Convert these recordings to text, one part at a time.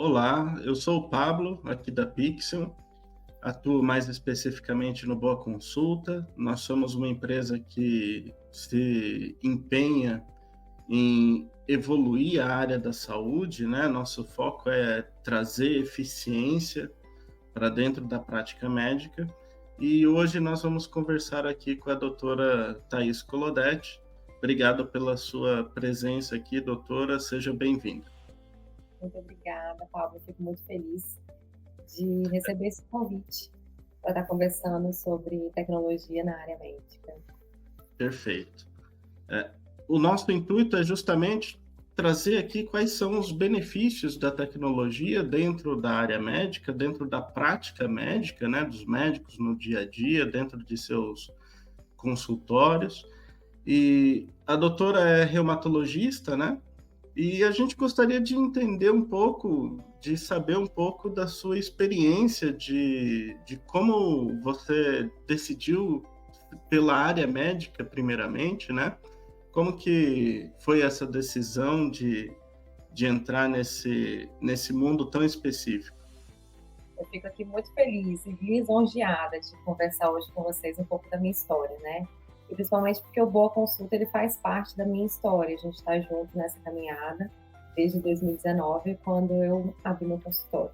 Olá, eu sou o Pablo, aqui da Pixel, atuo mais especificamente no Boa Consulta. Nós somos uma empresa que se empenha em evoluir a área da saúde, né? Nosso foco é trazer eficiência para dentro da prática médica. E hoje nós vamos conversar aqui com a doutora Thaís Colodetti. Obrigado pela sua presença aqui, doutora. Seja bem-vinda. Muito obrigada, Pablo. Fico muito feliz de receber esse convite para estar conversando sobre tecnologia na área médica. Perfeito. O nosso intuito é justamente trazer aqui quais são os benefícios da tecnologia dentro da área médica, dentro da prática médica, né, dos médicos no dia a dia, dentro de seus consultórios. E a doutora é reumatologista, né? E a gente gostaria de entender um pouco, de saber um pouco da sua experiência, de como você decidiu pela área médica, primeiramente, né? Como que foi essa decisão de entrar nesse mundo tão específico? Eu fico aqui muito feliz e lisonjeada de conversar hoje com vocês um pouco da minha história, né? E principalmente porque o Boa Consulta ele faz parte da minha história. A gente está junto nessa caminhada desde 2019, quando eu abri meu consultório.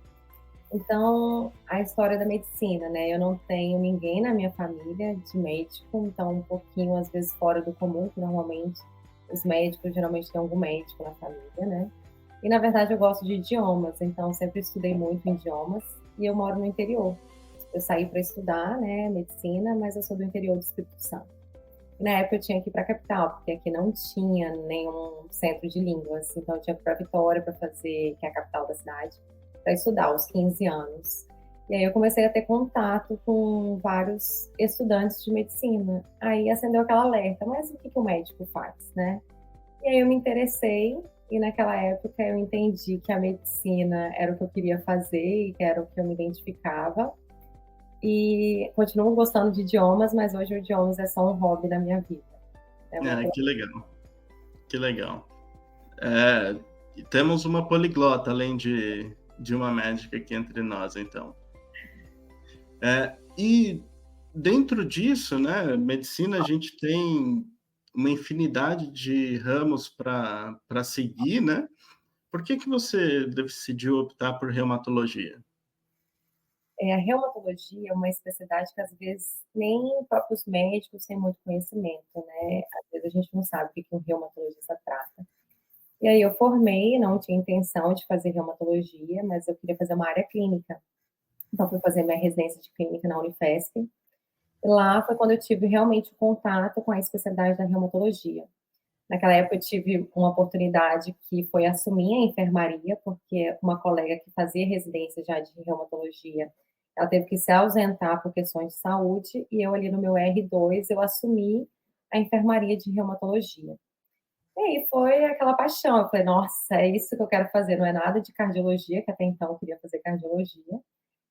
Então, a história da medicina, né? Eu não tenho ninguém na minha família de médico, então um pouquinho, às vezes, fora do comum, que normalmente os médicos geralmente têm algum médico na família, né? E, na verdade, eu gosto de idiomas, então sempre estudei muito idiomas e eu moro no interior. Eu saí para estudar, né, medicina, mas eu sou do interior do Espírito Santo. E na época eu tinha que ir para a capital, porque aqui não tinha nenhum centro de línguas, então eu tinha que ir para Vitória para fazer, que é a capital da cidade, para estudar aos 15 anos. E aí eu comecei a ter contato com vários estudantes de medicina. Aí acendeu aquela alerta, mas o que o médico faz, né? E aí eu me interessei e naquela época eu entendi que a medicina era o que eu queria fazer e que era o que eu me identificava. E continuo gostando de idiomas, mas hoje o idiomas é só um hobby da minha vida. É Ah, muito... que legal, que legal. Temos uma poliglota, além de uma médica aqui entre nós, então. E dentro disso, né, medicina, a gente tem uma infinidade de ramos para seguir, né? Por que você decidiu optar por reumatologia? A reumatologia é uma especialidade que às vezes nem próprios médicos têm muito conhecimento, né? Às vezes a gente não sabe o que um reumatologista trata. E aí eu formei, não tinha intenção de fazer reumatologia, mas eu queria fazer uma área clínica. Então fui fazer minha residência de clínica na Unifesp. E lá foi quando eu tive realmente o contato com a especialidade da reumatologia. Naquela época eu tive uma oportunidade que foi assumir a enfermaria, porque uma colega que fazia residência já de reumatologia, ela teve que se ausentar por questões de saúde, e eu ali no meu R2, eu assumi a enfermaria de reumatologia. E aí foi aquela paixão, eu falei, nossa, é isso que eu quero fazer, não é nada de cardiologia, que até então eu queria fazer cardiologia.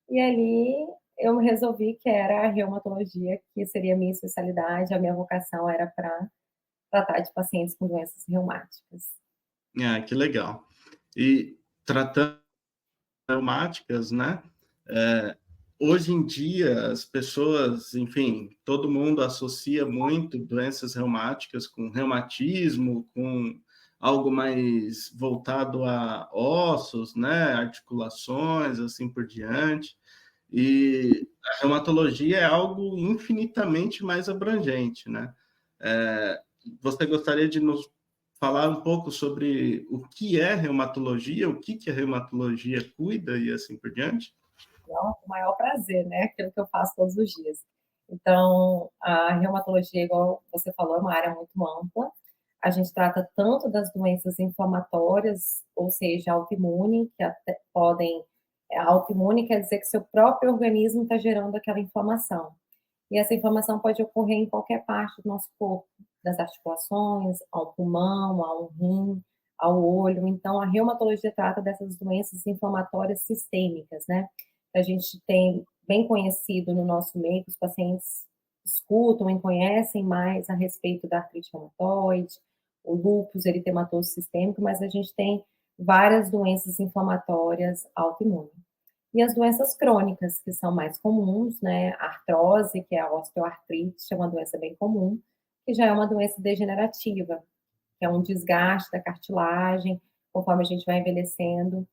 E ali eu resolvi que era a reumatologia, que seria a minha especialidade, a minha vocação era para tratar de pacientes com doenças reumáticas. Ah, que legal. E tratando reumáticas, né? Hoje em dia, as pessoas, enfim, todo mundo associa muito doenças reumáticas com reumatismo, com algo mais voltado a ossos, né? Articulações, assim por diante. E a reumatologia é algo infinitamente mais abrangente, né? Você gostaria de nos falar um pouco sobre o que é reumatologia, o que a reumatologia cuida e assim por diante? Então, com o maior prazer, né? Aquilo que eu faço todos os dias. Então, a reumatologia, igual você falou, é uma área muito ampla. A gente trata tanto das doenças inflamatórias, ou seja, autoimune, que até podem. Autoimune quer dizer que seu próprio organismo está gerando aquela inflamação. E essa inflamação pode ocorrer em qualquer parte do nosso corpo, das articulações, ao pulmão, ao rim, ao olho. Então, a reumatologia trata dessas doenças inflamatórias sistêmicas, né? A gente tem bem conhecido no nosso meio, que os pacientes escutam e conhecem mais a respeito da artrite reumatoide, o lúpus eritematoso sistêmico, mas a gente tem várias doenças inflamatórias autoimunes. E as doenças crônicas, que são mais comuns, né? A artrose, que é a osteoartrite, é uma doença bem comum, que já é uma doença degenerativa, que é um desgaste da cartilagem, conforme a gente vai envelhecendo,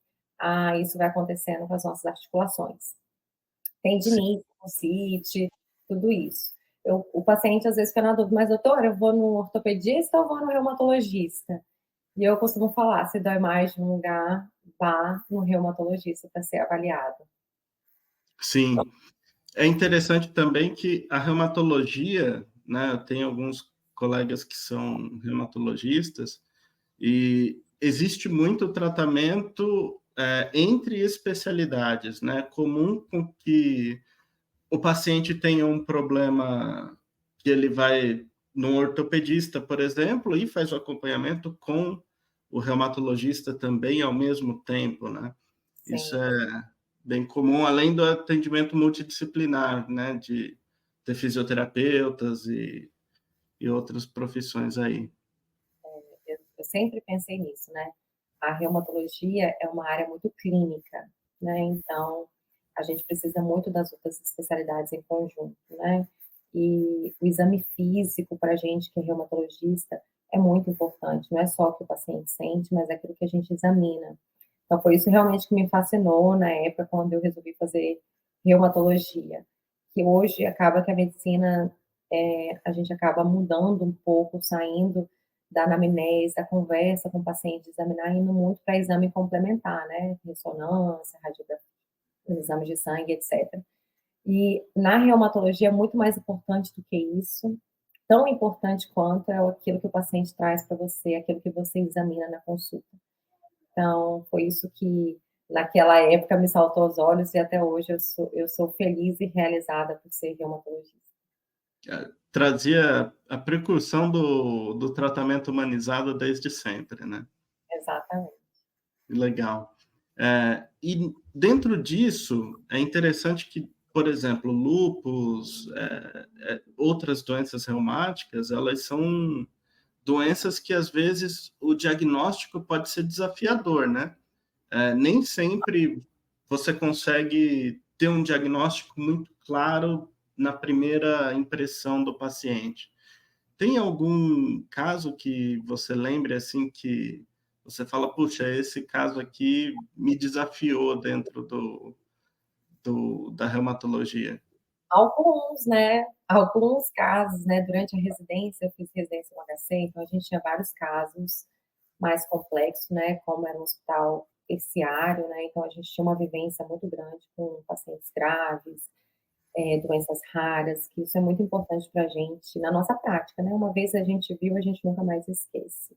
isso vai acontecendo com as nossas articulações. Tendinite, bursite, tudo isso. O paciente às vezes fica na dúvida, mas doutora, eu vou no ortopedista ou vou no reumatologista? E eu costumo falar, se dói mais de um lugar, vá no reumatologista para ser avaliado. Sim. É interessante também que a reumatologia, né, eu tenho alguns colegas que são reumatologistas, e existe muito tratamento entre especialidades, né? Comum com que o paciente tenha um problema que ele vai num ortopedista, por exemplo, e faz o acompanhamento com o reumatologista também ao mesmo tempo, né? Isso Sim. é bem comum, além do atendimento multidisciplinar, né? De ter fisioterapeutas e outras profissões aí. Eu sempre pensei nisso, né? A reumatologia é uma área muito clínica, né? Então, a gente precisa muito das outras especialidades em conjunto, né? E o exame físico para a gente que é reumatologista é muito importante. Não é só o que o paciente sente, mas é aquilo que a gente examina. Então, foi isso realmente que me fascinou na época quando eu resolvi fazer reumatologia. Que hoje acaba que a medicina, a gente acaba mudando um pouco, saindo da anamnese, da conversa com o paciente, examinar, indo muito para exame complementar, né? Ressonância, radiografia, exames de sangue, etc. E na reumatologia é muito mais importante do que isso, tão importante quanto é aquilo que o paciente traz para você, aquilo que você examina na consulta. Então, foi isso que naquela época me saltou aos olhos e até hoje eu sou feliz e realizada por ser reumatologista. Trazia a precursão do tratamento humanizado desde sempre, né? Exatamente. Legal. E dentro disso, é interessante que, por exemplo, lúpus, outras doenças reumáticas, elas são doenças que, às vezes, o diagnóstico pode ser desafiador, né? Nem sempre você consegue ter um diagnóstico muito claro na primeira impressão do paciente. Tem algum caso que você lembre assim que você fala, puxa, esse caso aqui me desafiou dentro da reumatologia? Alguns, né? Alguns casos, né? Durante a residência, eu fiz residência no HC, então a gente tinha vários casos mais complexos, né? Como era um hospital terciário, né? Então a gente tinha uma vivência muito grande com pacientes graves, doenças raras, que isso é muito importante para a gente na nossa prática, né? Uma vez a gente viu, a gente nunca mais esquece.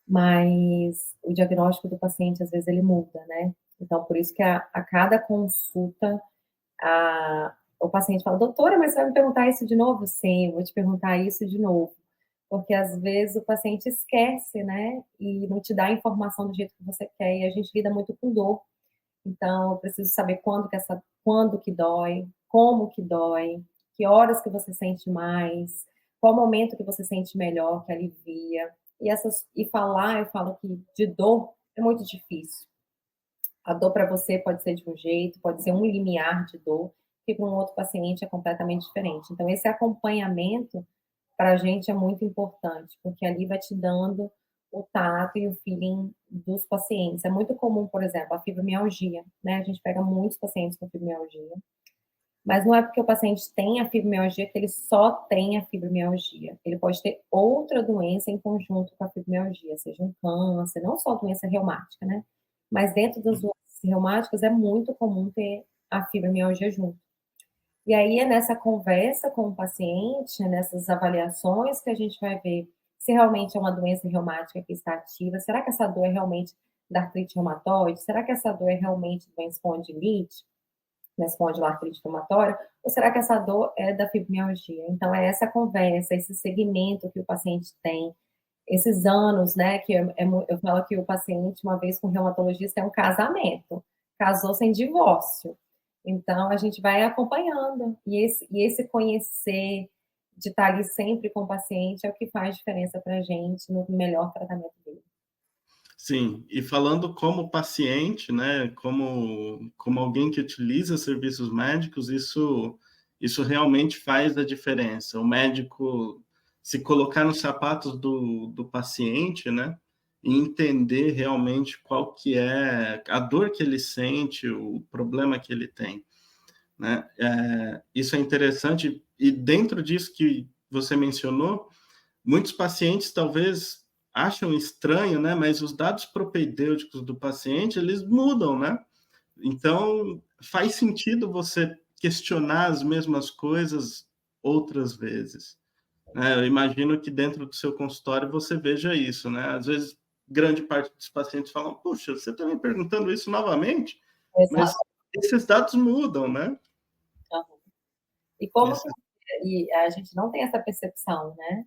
Mas o diagnóstico do paciente, às vezes, ele muda, né? Então, por isso que a cada consulta, o paciente fala, doutora, mas você vai me perguntar isso de novo? Sim, eu vou te perguntar isso de novo. Porque às vezes o paciente esquece, né? E não te dá a informação do jeito que você quer. E a gente lida muito com dor. Então, eu preciso saber quando que dói, como que dói, que horas que você sente mais, qual momento que você sente melhor, que alivia. E falar, eu falo que de dor é muito difícil. A dor para você pode ser de um jeito, pode ser um limiar de dor, que para um outro paciente é completamente diferente. Então, esse acompanhamento para a gente é muito importante, porque ali vai te dando o tato e o feeling dos pacientes. É muito comum, por exemplo, a fibromialgia, né? A gente pega muitos pacientes com fibromialgia, mas não é porque o paciente tem a fibromialgia que ele só tem a fibromialgia. Ele pode ter outra doença em conjunto com a fibromialgia, seja um câncer, não só doença reumática, né? Mas dentro das doenças reumáticas é muito comum ter a fibromialgia junto. E aí é nessa conversa com o paciente, nessas avaliações que a gente vai ver se realmente é uma doença reumática que está ativa, será que essa dor é realmente da artrite reumatoide? Será que essa dor é realmente de uma espondilite, uma espondiloartrite inflamatória? Ou será que essa dor é da fibromialgia? Então é essa conversa, esse segmento que o paciente tem, esses anos, né, eu falo que o paciente, uma vez com o reumatologista, é um casamento, casou sem divórcio. Então, a gente vai acompanhando, e esse conhecer, de estar ali sempre com o paciente, é o que faz diferença para a gente no melhor tratamento dele. Sim, e falando como paciente, né, como alguém que utiliza serviços médicos, isso realmente faz a diferença. O médico se colocar nos sapatos do paciente, né, e entender realmente qual que é a dor que ele sente, o problema que ele tem, né? Isso é interessante, e dentro disso que você mencionou, muitos pacientes talvez acham estranho, né? Mas os dados propedêuticos do paciente, eles mudam, né? Então, faz sentido você questionar as mesmas coisas outras vezes, né? Eu imagino que dentro do seu consultório você veja isso, né? Às vezes, grande parte dos pacientes falam, puxa, você está me perguntando isso novamente? Mas Exato. esses dados mudam, né? E como que Esses... e a gente não tem essa percepção, né,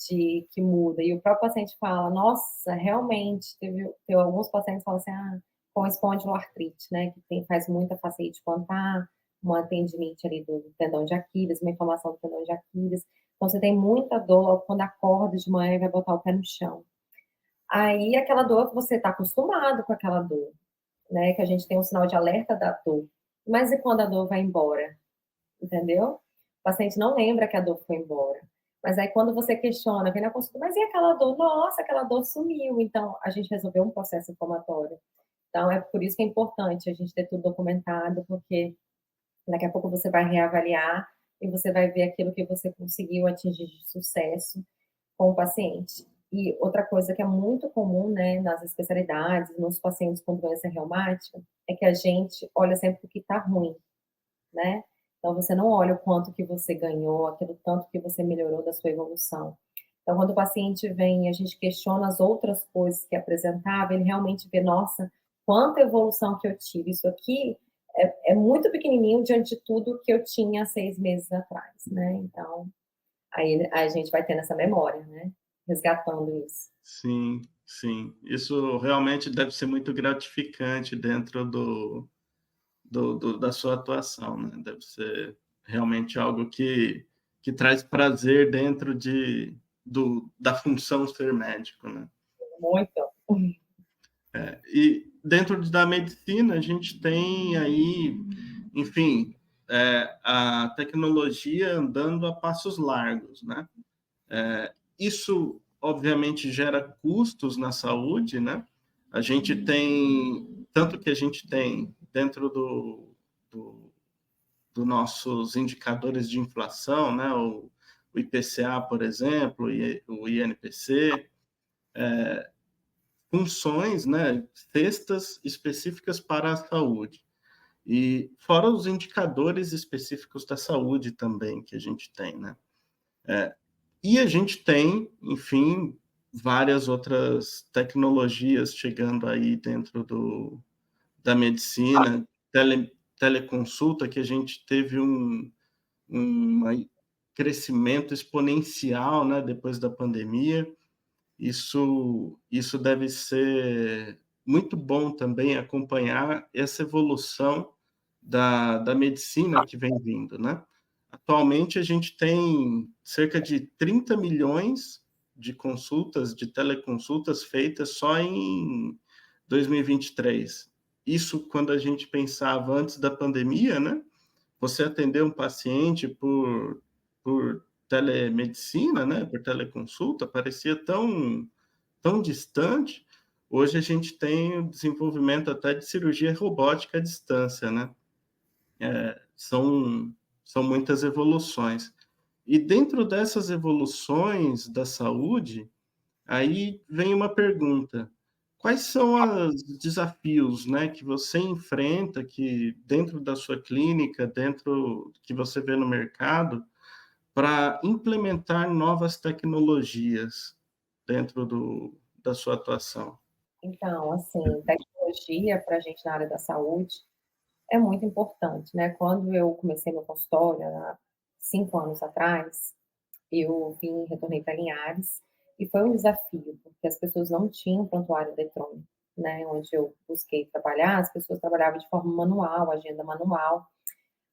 de que muda. E o próprio paciente fala, nossa, realmente, teve alguns pacientes que falam assim, com espondiloartrite, né, que faz muita fasciite quando tá uma tendinite ali do tendão de Aquiles, uma inflamação do tendão de Aquiles. Então você tem muita dor quando acorda de manhã e vai botar o pé no chão. Aí aquela dor, você está acostumado com aquela dor, né, que a gente tem um sinal de alerta da dor. Mas e quando a dor vai embora? Entendeu? O paciente não lembra que a dor foi embora. Mas aí quando você questiona, vem na consulta, mas e aquela dor? Nossa, aquela dor sumiu. Então, a gente resolveu um processo inflamatório. Então, é por isso que é importante a gente ter tudo documentado, porque daqui a pouco você vai reavaliar e você vai ver aquilo que você conseguiu atingir de sucesso com o paciente. E outra coisa que é muito comum, né, nas especialidades, nos pacientes com doença reumática, é que a gente olha sempre o que está ruim, né? Então você não olha o quanto que você ganhou, aquilo tanto que você melhorou da sua evolução. Então quando o paciente vem e a gente questiona as outras coisas que apresentava, ele realmente vê, nossa, quanta evolução que eu tive. Isso aqui é muito pequenininho diante de tudo que eu tinha 6 meses atrás, né? Então, aí a gente vai tendo essa memória, né? Resgatando isso. Sim, sim. Isso realmente deve ser muito gratificante dentro da sua atuação, né? Deve ser realmente algo que traz prazer dentro da função ser médico, né? Muito. E dentro da medicina, a gente tem aí, enfim, a tecnologia andando a passos largos, né? Isso, obviamente, gera custos na saúde, né? A gente tem, tanto que a gente tem dentro do, do nossos indicadores de inflação, né? O IPCA, por exemplo, e o INPC, funções, né? Cestas específicas para a saúde. E fora os indicadores específicos da saúde também que a gente tem, né? E a gente tem, enfim, várias outras tecnologias chegando aí dentro da medicina, teleconsulta, que a gente teve um crescimento exponencial, né, depois da pandemia. Isso deve ser muito bom também acompanhar essa evolução da medicina que vem vindo, né? Atualmente, a gente tem cerca de 30 milhões de consultas, de teleconsultas feitas só em 2023. Isso quando a gente pensava antes da pandemia, né? Você atender um paciente por telemedicina, né? Por teleconsulta, parecia tão distante. Hoje a gente tem o desenvolvimento até de cirurgia robótica à distância, né? São, são muitas evoluções. E dentro dessas evoluções da saúde, aí vem uma pergunta: quais são os desafios, né, que você enfrenta, que dentro da sua clínica, dentro que você vê no mercado, para implementar novas tecnologias dentro da sua atuação? Então, assim, tecnologia para a gente na área da saúde é muito importante, né? Quando eu comecei meu consultório, há 5 anos atrás, eu retornei para Linhares, e foi um desafio, porque as pessoas não tinham prontuário eletrônico, né? Onde eu busquei trabalhar, as pessoas trabalhavam de forma manual, agenda manual.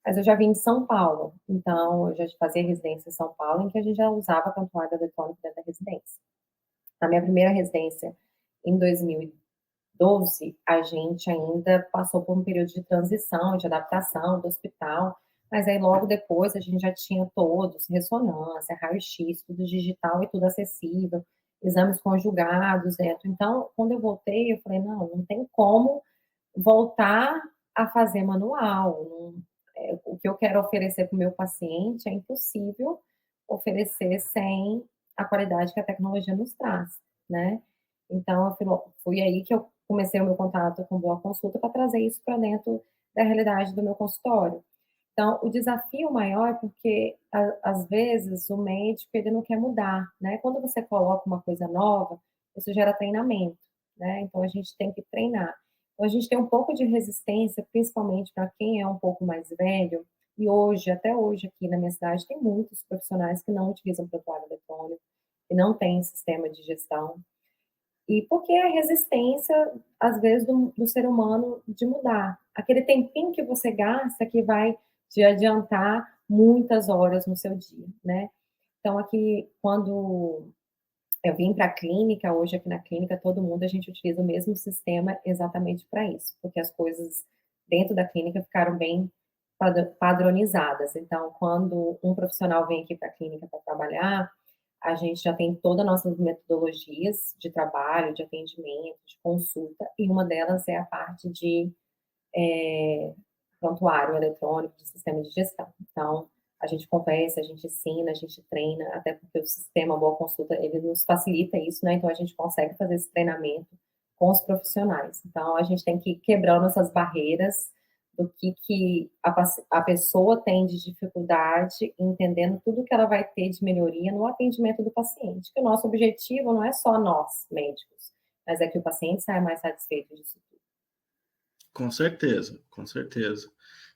Mas eu já vim de São Paulo, então eu já fazia residência em São Paulo, em que a gente já usava prontuário eletrônico dentro da residência. Na minha primeira residência, Em 2012, a gente ainda passou por um período de transição, de adaptação do hospital, mas aí logo depois a gente já tinha todos, ressonância, raio-x, tudo digital e tudo acessível, exames conjugados dentro. Então, quando eu voltei, eu falei, não, não tem como voltar a fazer manual. O que eu quero oferecer para o meu paciente é impossível oferecer sem a qualidade que a tecnologia nos traz, né? Então, fui aí que eu comecei o meu contato com Boa Consulta para trazer isso para dentro da realidade do meu consultório. Então, o desafio maior é porque, às vezes, o médico ele não quer mudar, né? Quando você coloca uma coisa nova, isso gera treinamento, né? Então, a gente tem que treinar. Então, a gente tem um pouco de resistência, principalmente para quem é um pouco mais velho. E hoje, até hoje, aqui na minha cidade, tem muitos profissionais que não utilizam prontuário eletrônico, que não têm sistema de gestão. E porque a resistência, às vezes, do ser humano de mudar. Aquele tempinho que você gasta que vai te adiantar muitas horas no seu dia, né? Então, aqui, quando eu vim para a clínica, hoje aqui na clínica, todo mundo, a gente utiliza o mesmo sistema exatamente para isso, porque as coisas dentro da clínica ficaram bem padronizadas. Então, quando um profissional vem aqui para a clínica para trabalhar, a gente já tem todas as nossas metodologias de trabalho, de atendimento, de consulta, e uma delas é a parte de prontuário eletrônico, de sistema de gestão. Então, a gente conversa, a gente ensina, a gente treina, até porque o sistema Boa Consulta, ele nos facilita isso, né? Então, a gente consegue fazer esse treinamento com os profissionais. Então, a gente tem que ir quebrando essas barreiras do que a pessoa tem de dificuldade, entendendo tudo que ela vai ter de melhoria no atendimento do paciente. Que o nosso objetivo não é só nós, médicos, mas é que o paciente saia mais satisfeito disso tudo. Com certeza, com certeza.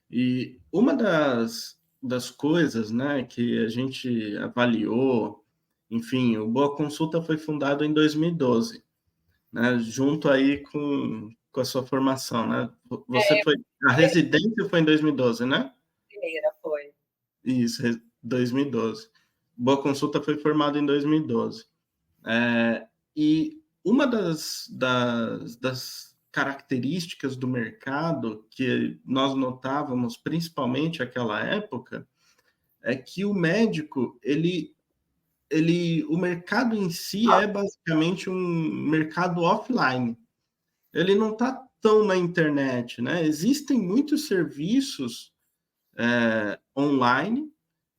E uma das coisas, né, que a gente avaliou, enfim, o Boa Consulta foi fundado em 2012, né, junto aí com a sua formação, né? Você foi, a residência foi em 2012, né? Primeira foi. Isso, 2012. Boa Consulta foi formado em 2012. E uma das características do mercado que nós notávamos, principalmente naquela época, é que o médico, o mercado em si é basicamente um mercado offline. Ele não está tão na internet, né? Existem muitos serviços online,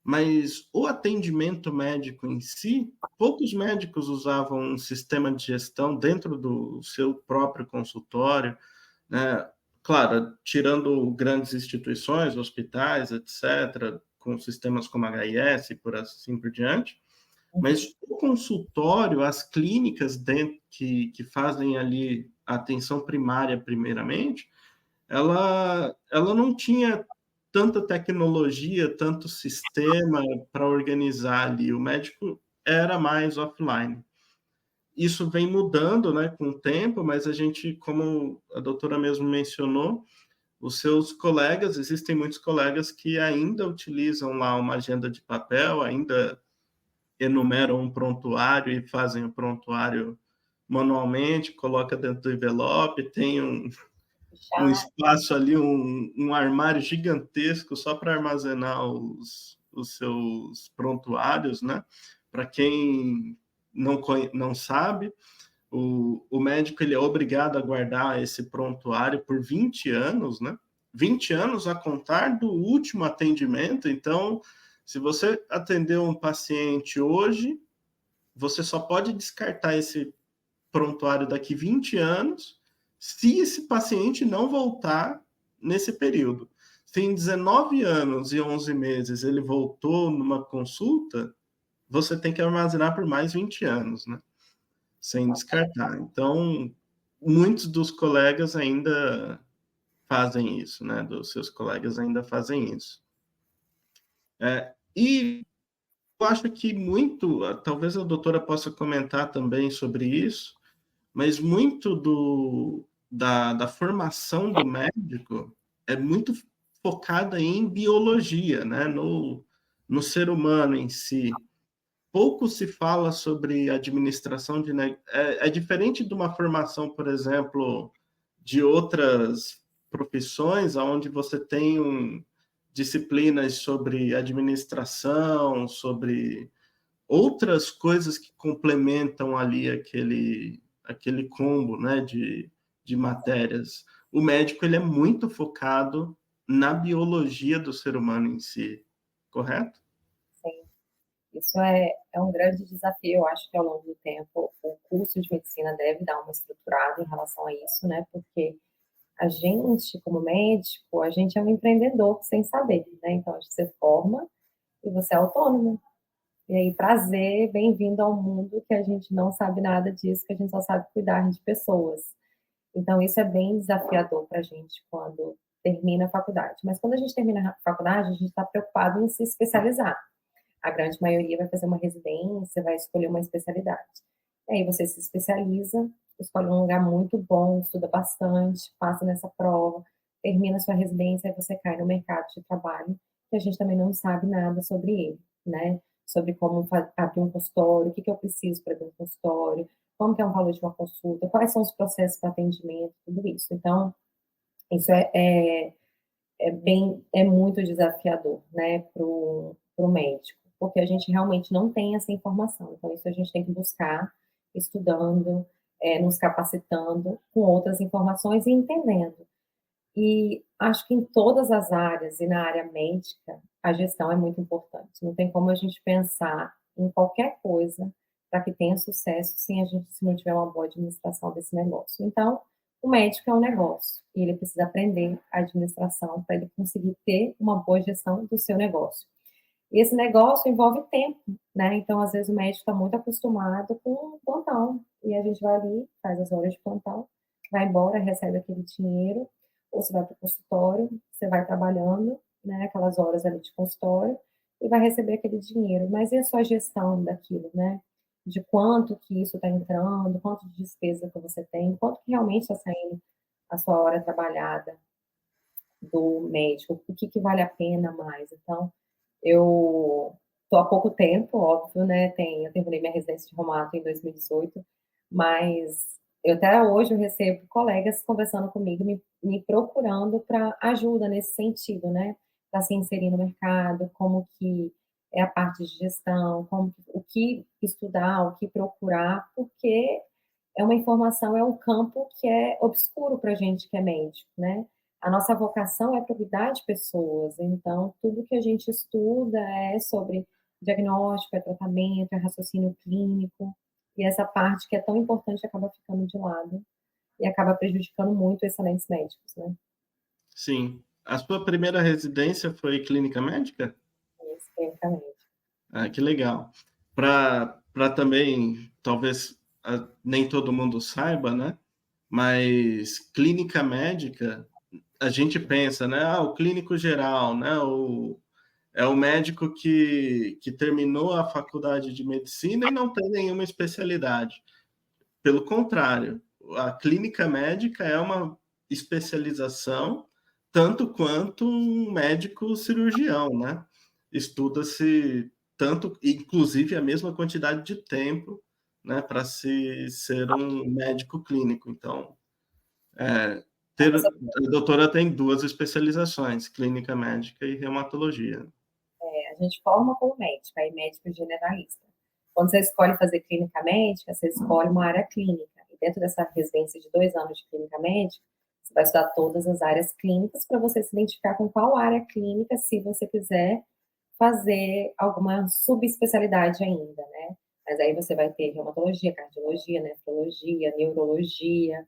mas o atendimento médico em si, poucos médicos usavam um sistema de gestão dentro do seu próprio consultório, né? Claro, tirando grandes instituições, hospitais, etc., com sistemas como HIS e por assim por diante, mas o consultório, as clínicas dentro, que fazem ali a atenção primária primeiramente, ela não tinha tanta tecnologia, tanto sistema para organizar ali. O médico era mais offline. Isso vem mudando, né, com o tempo, mas a gente, como a doutora mesmo mencionou, os seus colegas, existem muitos colegas que ainda utilizam lá uma agenda de papel, ainda enumeram um prontuário e fazem o prontuário manualmente, coloca dentro do envelope, tem um espaço ali, um armário gigantesco só para armazenar os seus prontuários, né? Para quem não sabe, o médico ele é obrigado a guardar esse prontuário por 20 anos, né? 20 anos a contar do último atendimento. Então, se você atendeu um paciente hoje, você só pode descartar esse prontuário daqui 20 anos se esse paciente não voltar nesse período. Se em 19 anos e 11 meses ele voltou numa consulta, você tem que armazenar por mais 20 anos, né? Sem descartar. Então, muitos dos colegas ainda fazem isso, né? Dos seus colegas ainda fazem isso. E eu acho que muito, talvez a doutora possa comentar também sobre isso, mas muito da formação do médico é muito focada em biologia, né? No ser humano em si. pouco se fala sobre administração de é diferente de uma formação, por exemplo, de outras profissões, onde você tem disciplinas sobre administração, sobre outras coisas que complementam ali aquele combo, né, de matérias. O médico ele é muito focado na biologia do ser humano em si, correto? Sim. Isso é um grande desafio, eu acho que ao longo do tempo o curso de medicina deve dar uma estruturada em relação a isso, né? Porque a gente, como médico, a gente é um empreendedor sem saber, né? Então, a gente se forma e você é autônomo. E aí, prazer, bem-vindo ao mundo que a gente não sabe nada disso, que a gente só sabe cuidar de pessoas. Então, isso é bem desafiador para a gente quando termina a faculdade. Mas quando a gente termina a faculdade, a gente está preocupado em se especializar. A grande maioria vai fazer uma residência, vai escolher uma especialidade. E aí você se especializa, escolhe um lugar muito bom, estuda bastante, passa nessa prova, termina a sua residência, aí você cai no mercado de trabalho, que a gente também não sabe nada sobre ele, né? Sobre como abrir um consultório, o que eu preciso para abrir um consultório, como que é o valor de uma consulta, quais são os processos para atendimento, tudo isso. Então, isso é muito desafiador, né, para o médico, porque a gente realmente não tem essa informação. Então, isso a gente tem que buscar estudando, nos capacitando com outras informações e entendendo. E acho que em todas as áreas e na área médica, a gestão é muito importante. Não tem como a gente pensar em qualquer coisa para que tenha sucesso sem a gente, se não tiver uma boa administração desse negócio. Então, o médico é um negócio e ele precisa aprender a administração para ele conseguir ter uma boa gestão do seu negócio. E esse negócio envolve tempo, né? Então, às vezes, o médico está muito acostumado com o plantão. E a gente vai ali, faz as horas de plantão, vai embora, recebe aquele dinheiro, ou você vai para o consultório, você vai trabalhando, né? Aquelas horas ali de consultório, e vai receber aquele dinheiro. Mas e a sua gestão daquilo, né? De quanto que isso está entrando, quanto de despesa que você tem, quanto que realmente está saindo a sua hora trabalhada do médico, o que vale a pena mais. Então, eu estou há pouco tempo, óbvio, né? Eu terminei minha residência de reumato em 2018, mas eu até hoje eu recebo colegas conversando comigo, me procurando para ajuda nesse sentido, né? Para se inserir no mercado, como que é a parte de gestão, o que estudar, o que procurar, porque é uma informação, é um campo que é obscuro para a gente que é médico, né? A nossa vocação é para cuidar de pessoas, então tudo que a gente estuda é sobre diagnóstico, é tratamento, é raciocínio clínico, e essa parte que é tão importante acaba ficando de lado e acaba prejudicando muito excelentes médicos, né? Sim. A sua primeira residência foi clínica médica? Isso, clinicamente. Ah, que legal. Para também, talvez nem todo mundo saiba, né? Mas clínica médica, a gente pensa, né? Ah, o clínico geral, né? É o médico que terminou a faculdade de medicina e não tem nenhuma especialidade. Pelo contrário, a clínica médica é uma especialização tanto quanto um médico cirurgião, né? Estuda-se tanto, inclusive a mesma quantidade de tempo, né, para se ser um médico clínico. Então, é, a doutora tem duas especializações, clínica médica e reumatologia. A gente forma como médico, aí médico generalista. Quando você escolhe fazer clínica médica, você escolhe uma área clínica. E dentro dessa residência de 2 anos de clínica médica, você vai estudar todas as áreas clínicas para você se identificar com qual área clínica, se você quiser fazer alguma subespecialidade ainda, né? Mas aí você vai ter reumatologia, cardiologia, nefrologia, neurologia,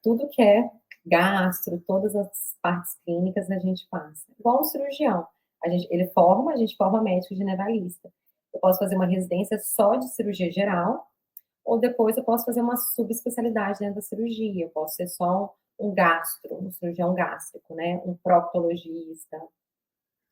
tudo que é gastro, todas as partes clínicas a gente passa. Igual um cirurgião. A gente forma médico generalista. Eu posso fazer uma residência só de cirurgia geral, ou depois eu posso fazer uma subespecialidade dentro da cirurgia. Eu posso ser só um gastro, um cirurgião gástrico, né? Um proctologista,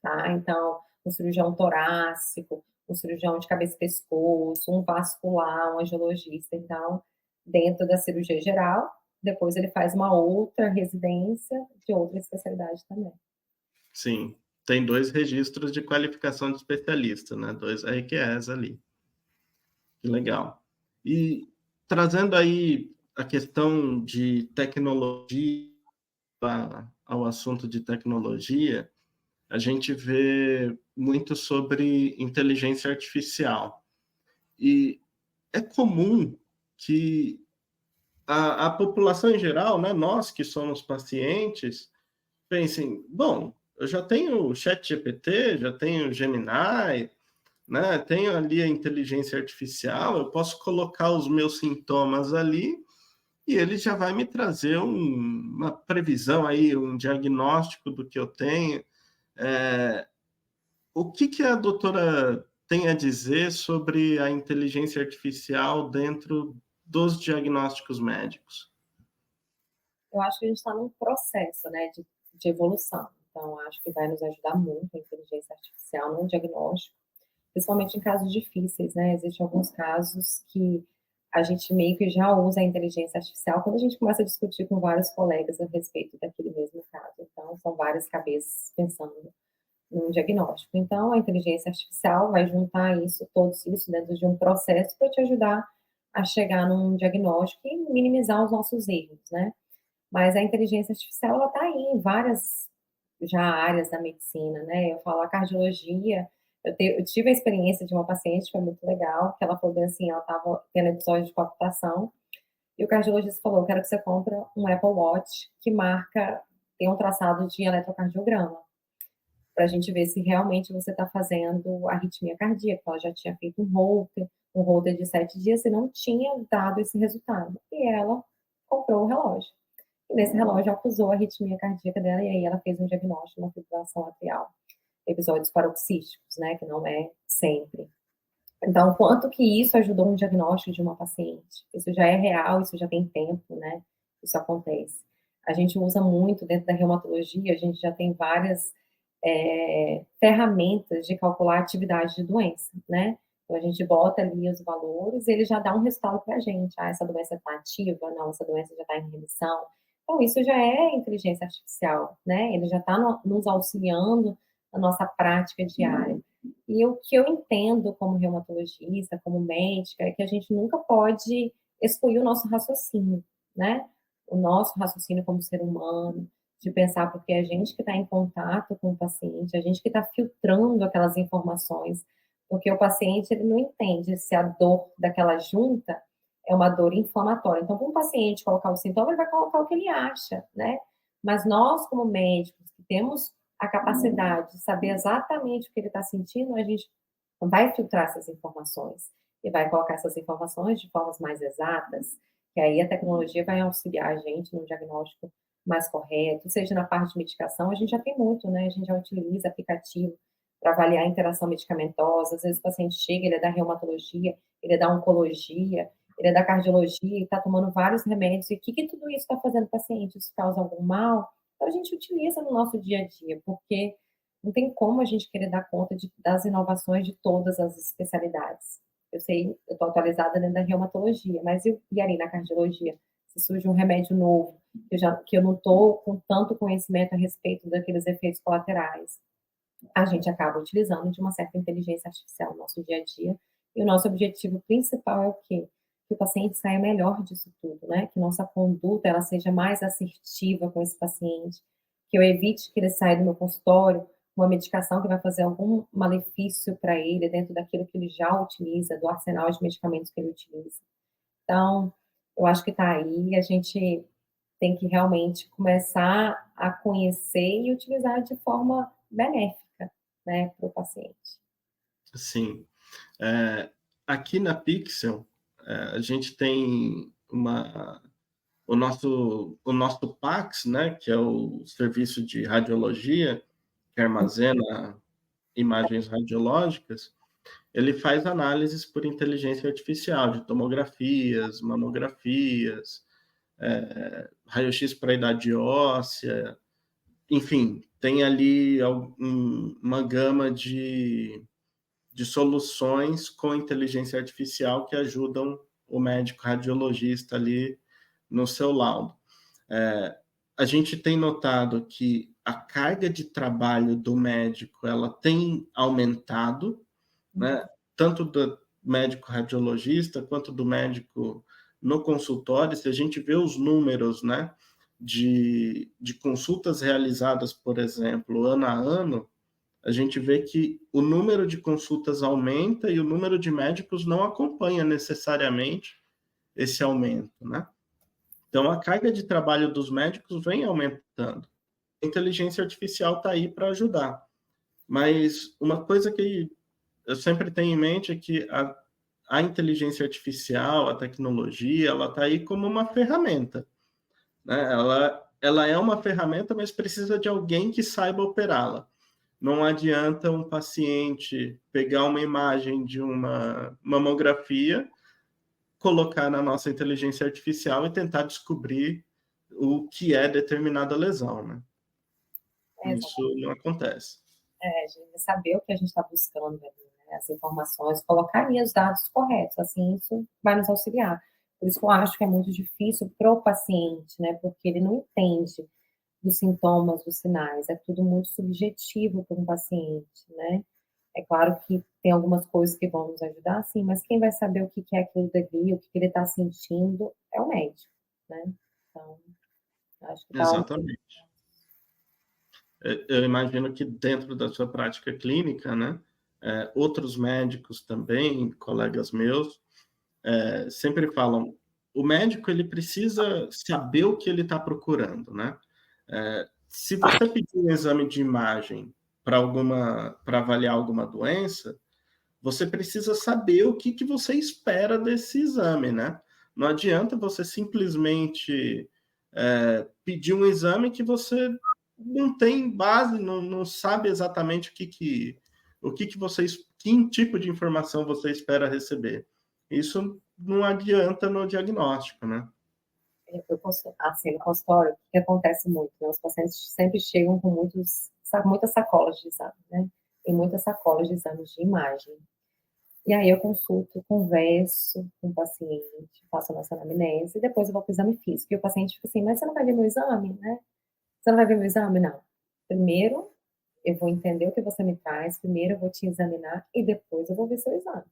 tá? Então, um cirurgião torácico, um cirurgião de cabeça e pescoço, um vascular, um angiologista. Então, dentro da cirurgia geral, depois ele faz uma outra residência de outra especialidade também. Sim. tem 2 registros de qualificação de especialista, né? 2 RQEs ali. Que legal. E trazendo aí a questão de tecnologia ao assunto de tecnologia, a gente vê muito sobre inteligência artificial. E é comum que a população em geral, né, nós que somos pacientes, pensem, bom, eu já tenho o ChatGPT, já tenho o Gemini, né, tenho ali a inteligência artificial, eu posso colocar os meus sintomas ali e ele já vai me trazer uma previsão aí, um diagnóstico do que eu tenho. O que a doutora tem a dizer sobre a inteligência artificial dentro dos diagnósticos médicos? Eu acho que a gente está num processo, né, de evolução. Então, acho que vai nos ajudar muito a inteligência artificial no diagnóstico, principalmente em casos difíceis, né? Existem alguns casos que a gente meio que já usa a inteligência artificial quando a gente começa a discutir com vários colegas a respeito daquele mesmo caso. Então, são várias cabeças pensando num diagnóstico. Então, a inteligência artificial vai juntar isso dentro de um processo para te ajudar a chegar num diagnóstico e minimizar os nossos erros, né? Mas a inteligência artificial, ela está aí em várias já áreas da medicina, né? Eu falo a cardiologia, eu tive a experiência de uma paciente, foi muito legal, que ela falou bem assim, ela estava tendo episódio de palpitação, e o cardiologista falou, quero que você compre um Apple Watch que tem um traçado de eletrocardiograma, para a gente ver se realmente você está fazendo arritmia cardíaca. Ela já tinha feito um holter de 7 dias e não tinha dado esse resultado. E ela comprou o relógio. E nesse relógio acusou a arritmia cardíaca dela e aí ela fez um diagnóstico de uma fibrilação atrial. Episódios paroxísticos, né, que não é sempre. Então, quanto que isso ajudou um diagnóstico de uma paciente? Isso já é real, isso já tem tempo, né? Isso acontece. A gente usa muito dentro da reumatologia, a gente já tem várias ferramentas de calcular a atividade de doença, né? Então, a gente bota ali os valores e ele já dá um resultado para a gente. Ah, essa doença está ativa, não, essa doença já está em remissão. Então, isso já é inteligência artificial, né? Ele já está nos auxiliando na nossa prática diária. E o que eu entendo como reumatologista, como médica, é que a gente nunca pode excluir o nosso raciocínio, né? O nosso raciocínio como ser humano, de pensar, porque é a gente que está em contato com o paciente, a gente que está filtrando aquelas informações, porque o paciente ele não entende se a dor daquela junta é uma dor inflamatória. Então, para um paciente colocar o sintoma, ele vai colocar o que ele acha, né? Mas nós, como médicos, que temos a capacidade de saber exatamente o que ele está sentindo, a gente vai filtrar essas informações e vai colocar essas informações de formas mais exatas, que aí a tecnologia vai auxiliar a gente no diagnóstico mais correto, seja na parte de medicação, a gente já tem muito, né? A gente já utiliza aplicativo para avaliar a interação medicamentosa. Às vezes o paciente chega, ele é da reumatologia, ele é da oncologia, ele é da cardiologia e está tomando vários remédios. E o que tudo isso está fazendo para o paciente? Isso causa algum mal? Então a gente utiliza no nosso dia a dia, porque não tem como a gente querer dar conta das inovações de todas as especialidades. Eu sei, eu estou atualizada dentro da reumatologia, mas e ali na cardiologia? Se surge um remédio novo, que eu não estou com tanto conhecimento a respeito daqueles efeitos colaterais, a gente acaba utilizando de uma certa inteligência artificial no nosso dia a dia. E o nosso objetivo principal é o quê? Que o paciente saia melhor disso tudo, né? Que nossa conduta ela seja mais assertiva com esse paciente, que eu evite que ele saia do meu consultório uma medicação que vai fazer algum malefício para ele dentro daquilo que ele já utiliza, do arsenal de medicamentos que ele utiliza. Então, eu acho que está aí, a gente tem que realmente começar a conhecer e utilizar de forma benéfica, né, para o paciente. Sim. Aqui na Pixel, a gente tem o nosso PACS, né, que é o serviço de radiologia, que armazena imagens radiológicas, ele faz análises por inteligência artificial de tomografias, mamografias, raio-x para idade óssea, enfim, tem ali uma gama de soluções com inteligência artificial que ajudam o médico radiologista ali no seu laudo. a gente tem notado que a carga de trabalho do médico ela tem aumentado, né? Tanto do médico radiologista quanto do médico no consultório. Se a gente vê os números, né, de consultas realizadas, por exemplo, ano a ano, a gente vê que o número de consultas aumenta e o número de médicos não acompanha necessariamente esse aumento, né? Então, a carga de trabalho dos médicos vem aumentando. A inteligência artificial está aí para ajudar. Mas uma coisa que eu sempre tenho em mente é que a inteligência artificial, a tecnologia, ela está aí como uma ferramenta, né? Ela é uma ferramenta, mas precisa de alguém que saiba operá-la. Não adianta um paciente pegar uma imagem de uma mamografia, colocar na nossa inteligência artificial e tentar descobrir o que é determinada lesão, né? Isso não acontece. A gente saber o que a gente está buscando, né? As informações, colocar ali os dados corretos, assim, isso vai nos auxiliar. Por isso que eu acho que é muito difícil para o paciente, né? Porque ele não entende dos sintomas, dos sinais, é tudo muito subjetivo para um paciente, né? É claro que tem algumas coisas que vão nos ajudar, sim, mas quem vai saber o que é aquilo dali, o que ele está sentindo, é o médico, né? Então, acho que está. Exatamente. Eu imagino que dentro da sua prática clínica, né, outros médicos também, colegas meus, sempre falam, o médico ele precisa saber o que ele está procurando, né? Se você pedir um exame de imagem para avaliar alguma doença, você precisa saber o que você espera desse exame, né? Não adianta você simplesmente pedir um exame que você não tem base, não sabe exatamente que tipo de informação você espera receber. Isso não adianta no diagnóstico, né? Assim, no consultório, o que acontece muito, né? Os pacientes sempre chegam com muitas sacolas de exame, né? Tem muitas sacolas de exames de imagem. E aí eu consulto, converso com o paciente, faço a nossa anamnese, e depois eu vou para o exame físico. E o paciente fica assim, mas você não vai ver meu exame, né? Você não vai ver meu exame? Não. Primeiro, eu vou entender o que você me traz, primeiro eu vou te examinar e depois eu vou ver seu exame.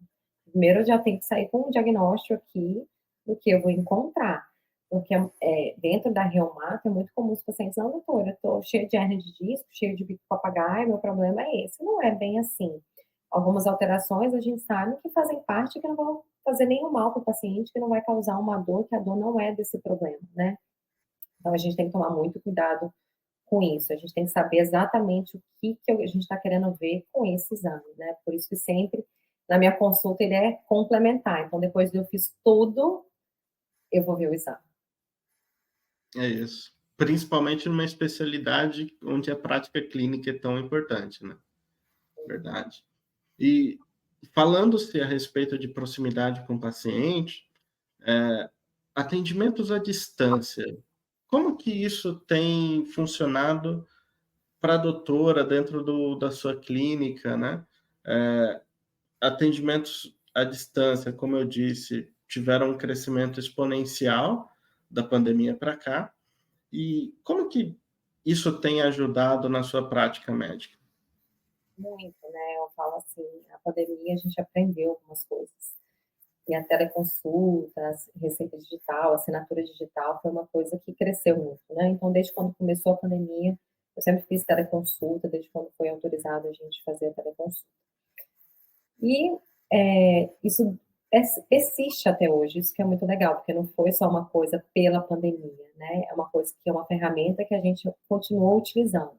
Primeiro eu já tenho que sair com um diagnóstico aqui do que eu vou encontrar. Porque dentro da reumato é muito comum os pacientes, não, doutora, eu tô cheio de hernia de disco, cheio de bico papagaio, meu problema é esse. Não é bem assim. Algumas alterações a gente sabe que fazem parte, que não vão fazer nenhum mal para o paciente, que não vai causar uma dor, que a dor não é desse problema, né? Então a gente tem que tomar muito cuidado com isso. A gente tem que saber exatamente o que a gente está querendo ver com esse exame, né? Por isso que sempre, na minha consulta, ele é complementar. Então, depois de eu fiz tudo, eu vou ver o exame. É isso. Principalmente numa especialidade onde a prática clínica é tão importante, né? Verdade. E falando-se a respeito de proximidade com o paciente, atendimentos à distância, como que isso tem funcionado para a doutora dentro da sua clínica, né? Atendimentos à distância, como eu disse, tiveram um crescimento exponencial da pandemia para cá. E como que isso tem ajudado na sua prática médica? Muito, né? Eu falo assim, a pandemia a gente aprendeu algumas coisas. E a teleconsulta, receita digital, assinatura digital, foi uma coisa que cresceu muito, né? Então, desde quando começou a pandemia, eu sempre fiz teleconsulta, desde quando foi autorizado a gente fazer a teleconsulta. E isso persiste até hoje, isso que é muito legal, porque não foi só uma coisa pela pandemia, né? É uma coisa que é uma ferramenta que a gente continuou utilizando.